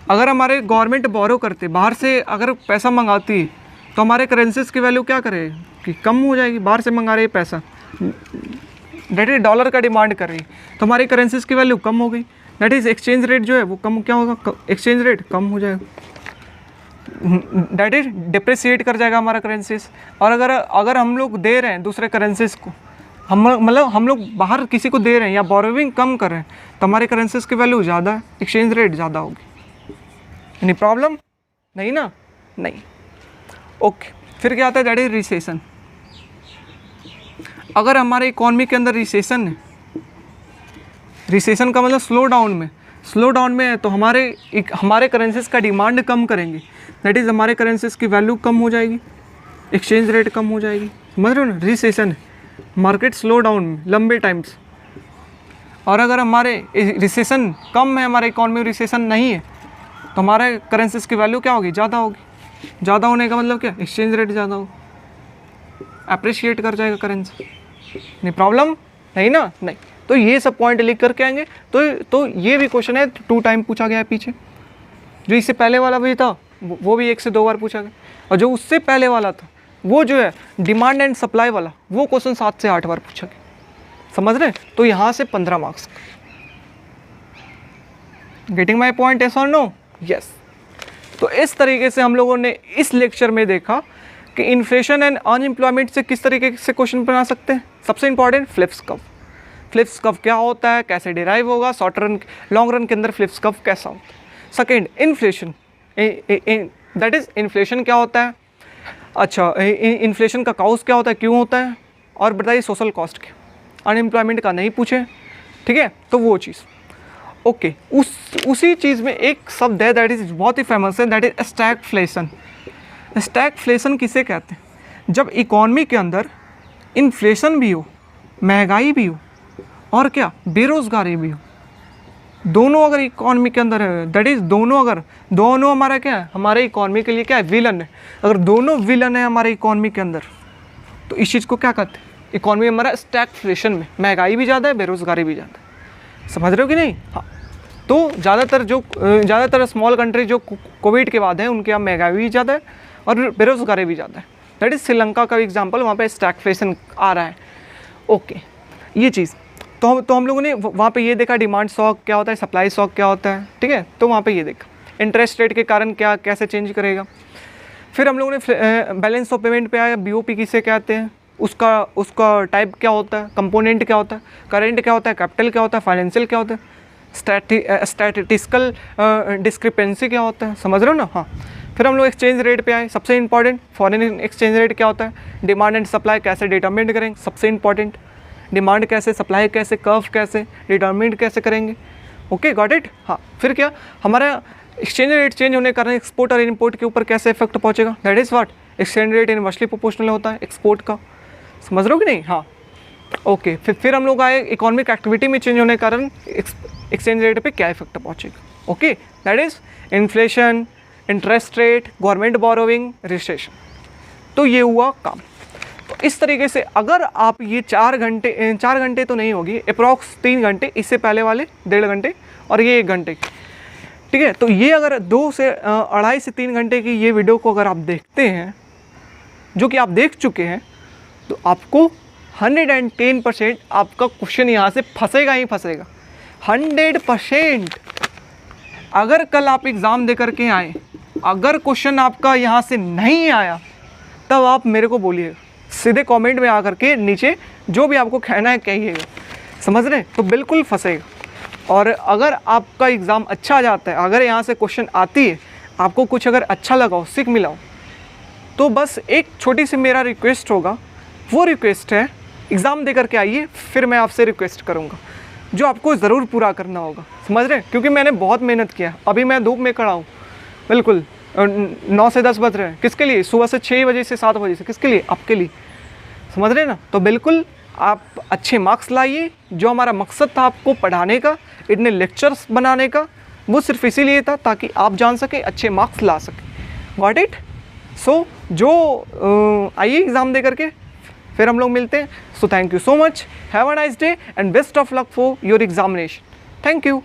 अगर हमारे गवर्नमेंट बोरो करते, बाहर से अगर पैसा मंगाती तो हमारे करेंसीज की वैल्यू क्या करे? कि कम हो जाएगी। बाहर से मंगा रहे पैसा, दैट इज डॉलर का डिमांड कर रही है, तो हमारी करेंसीज की वैल्यू कम हो गई, दैट इज एक्सचेंज रेट जो है वो कम, क्या होगा, एक्सचेंज रेट कम हो जाएगा, दैट इज डिप्रिसिएट कर जाएगा हमारा करेंसीज। और अगर हम लोग दे रहे हैं दूसरे करेंसीज को, हम लोग बाहर किसी को दे रहे हैं या बोरोविंग कम कर रहे हैं, तो हमारे करेंसीज की वैल्यू ज़्यादा है, एक्सचेंज रेट ज़्यादा होगी। Any problem? नहीं ना? नहीं। ओके, फिर क्या आता है, दैट इज रिसेशन। अगर हमारे इकॉनमी के अंदर रिसेशन है, रिसेशन का मतलब स्लो डाउन में है, तो हमारे करेंसीज का डिमांड कम करेंगे, दैट इज़ हमारे करेंसीज की वैल्यू कम हो जाएगी, एक्सचेंज रेट कम हो जाएगी। समझ रहे हो ना? रिसेशन है, मार्केट स्लो डाउन में लंबे टाइम्स। और अगर हमारे रिसेशन कम है, हमारे इकॉनमी में रिसेशन नहीं है, तो हमारे करेंसीज की वैल्यू क्या होगी, ज़्यादा होगी। ज़्यादा होने का मतलब क्या, एक्सचेंज रेट ज़्यादा होगा, अप्रिशिएट कर जाएगा करेंसी। नहीं प्रॉब्लम? नहीं ना? नहीं। तो ये सब पॉइंट लिख करके आएंगे। तो ये भी क्वेश्चन है 2 टाइम पूछा गया है पीछे, जो इससे पहले वाला भी था वो भी 1 से 2 बार पूछा गया, और जो उससे पहले वाला था वो जो है डिमांड एंड सप्लाई वाला, वो क्वेश्चन 7 से 8 बार पूछा गया। समझ रहे? तो यहाँ से 15 marks. Getting my point, yes और नो? यस। तो इस तरीके से हम लोगों ने इस लेक्चर में देखा कि इन्फ्लेशन एंड अनएम्प्लॉयमेंट से किस तरीके से क्वेश्चन बना सकते हैं। सबसे important Phillips curve, Phillips curve क्या होता है, कैसे डिराइव होगा, शॉर्ट रन लॉन्ग रन के अंदर फ्लिप्स कर्व कैसा होता है। Second, inflation, that is inflation क्या होता है, अच्छा इन्फ्लेशन का काउस क्या होता है, क्यों होता है, और बताइए सोशल कॉस्ट क्या। अनएम्प्लॉयमेंट का नहीं पूछे, ठीक है, तो वो चीज़। ओके, उसी चीज़ में एक शब्द है दैट इज बहुत ही फेमस है, दैट इज स्टैगफ्लेशन। स्टैगफ्लेशन किसे कहते हैं? जब इकॉनमी के अंदर इन्फ्लेशन भी हो, महंगाई भी हो, और क्या, बेरोज़गारी भी हो, दोनों अगर इकॉनमी के अंदर है, दैट इज़ दोनों हमारा क्या है, हमारे इकॉनमी के लिए क्या है, विलन है। अगर दोनों विलन है हमारे इकॉनमी के अंदर, तो इस चीज़ को क्या कहते हैं, इकॉनमी हमारा स्टैगफ्लेशन में, महंगाई भी ज़्यादा है, बेरोज़गारी भी ज़्यादा है। समझ रहे हो कि नहीं? हाँ। तो ज़्यादातर स्मॉल कंट्री जो कोविड के बाद हैं, उनके यहाँ महंगाई भी ज़्यादा है और बेरोज़गारी भी ज़्यादा है। दैट इज़ श्रीलंका का एग्जाम्पल, वहाँ पे स्टैगफ्लेशन आ रहा है। ओके, ये चीज़ तो हम लोगों ने वहाँ पे ये देखा, डिमांड शॉक क्या होता है, सप्लाई शॉक क्या होता है, ठीक है, तो वहाँ पे ये देखा इंटरेस्ट रेट के कारण कैसे चेंज करेगा। फिर हम लोगों ने बैलेंस ऑफ पेमेंट पे आया, बीओपी किसे कहते हैं, उसका टाइप क्या होता है, कंपोनेंट क्या होता है, करेंट क्या होता है, कैपिटल क्या होता है, फाइनेंशियल क्या होता है, स्टैटिस्टिकल डिस्क्रिपेंसी क्या होता है। समझ रहे हो ना? हाँ। फिर हम लोग एक्सचेंज रेट पे आए, सबसे इंपॉर्टेंट फॉरेन एक्सचेंज रेट क्या होता है, डिमांड एंड सप्लाई कैसे डिटरमिन करेंगे, सबसे इंपॉर्टेंट, डिमांड कैसे, सप्लाई कैसे, कर्व कैसे डिटरमिन कैसे करेंगे। Okay, got it? हाँ। फिर क्या, हमारा एक्सचेंज रेट चेंज होने के कारण एक्सपोर्ट और इम्पोर्ट के ऊपर कैसे इफेक्ट पहुंचेगा, that is what, exchange rate inversely proportional होता है एक्सपोर्ट का। समझ रहे हो कि नहीं? हाँ। ओके, फिर हम लोग आए इकोनॉमिक एक्टिविटी में चेंज होने के कारण एक्सचेंज रेट पे क्या इफेक्ट पहुंचेगा। Okay, that is inflation, interest rate, government borrowing, recession. तो ये हुआ काम। तो इस तरीके से अगर आप ये 4 घंटे तो नहीं होगी, अप्रॉक्स 3 घंटे, इससे पहले वाले 1.5 घंटे और ये 1 घंटे, ठीक है, तो ये अगर 2 से 2.5 से 3 घंटे की ये वीडियो को अगर आप देखते हैं, जो कि आप देख चुके हैं, तो आपको 110% आपका क्वेश्चन यहाँ से फंसेगा ही फंसेगा, 100%। अगर कल आप एग्ज़ाम दे करके आए, अगर क्वेश्चन आपका यहाँ से नहीं आया, तब आप मेरे को बोलिएगा, सीधे कमेंट में आकर के नीचे जो भी आपको कहना है कहिएगा। समझ रहे? तो बिल्कुल फंसेगा। और अगर आपका एग्ज़ाम अच्छा जाता है, अगर यहाँ से क्वेश्चन आती है, आपको कुछ अगर अच्छा लगा हो, सीख मिला हो, तो बस एक छोटी सी मेरा रिक्वेस्ट होगा, वो रिक्वेस्ट है एग्ज़ाम दे करके आइए, फिर मैं आपसे रिक्वेस्ट करूँगा, जो आपको ज़रूर पूरा करना होगा। समझ रहे? क्योंकि मैंने बहुत मेहनत किया, अभी मैं धूप में खड़ा हूँ, बिल्कुल 9 से 10 बज रहे हैं, किसके लिए? सुबह से 6 बजे से 7 बजे से, किसके लिए? आपके लिए। समझ रहे हैं ना? तो बिल्कुल आप अच्छे मार्क्स लाइए। जो हमारा मकसद था आपको पढ़ाने का, इतने लेक्चर्स बनाने का, वो सिर्फ इसीलिए था ताकि आप जान सके, अच्छे मार्क्स ला सकें। Got it? सो जो आइए एग्ज़ाम दे करके फिर हम लोग मिलते हैं। So thank you so much, have a nice day and best of luck for your examination. Thank you.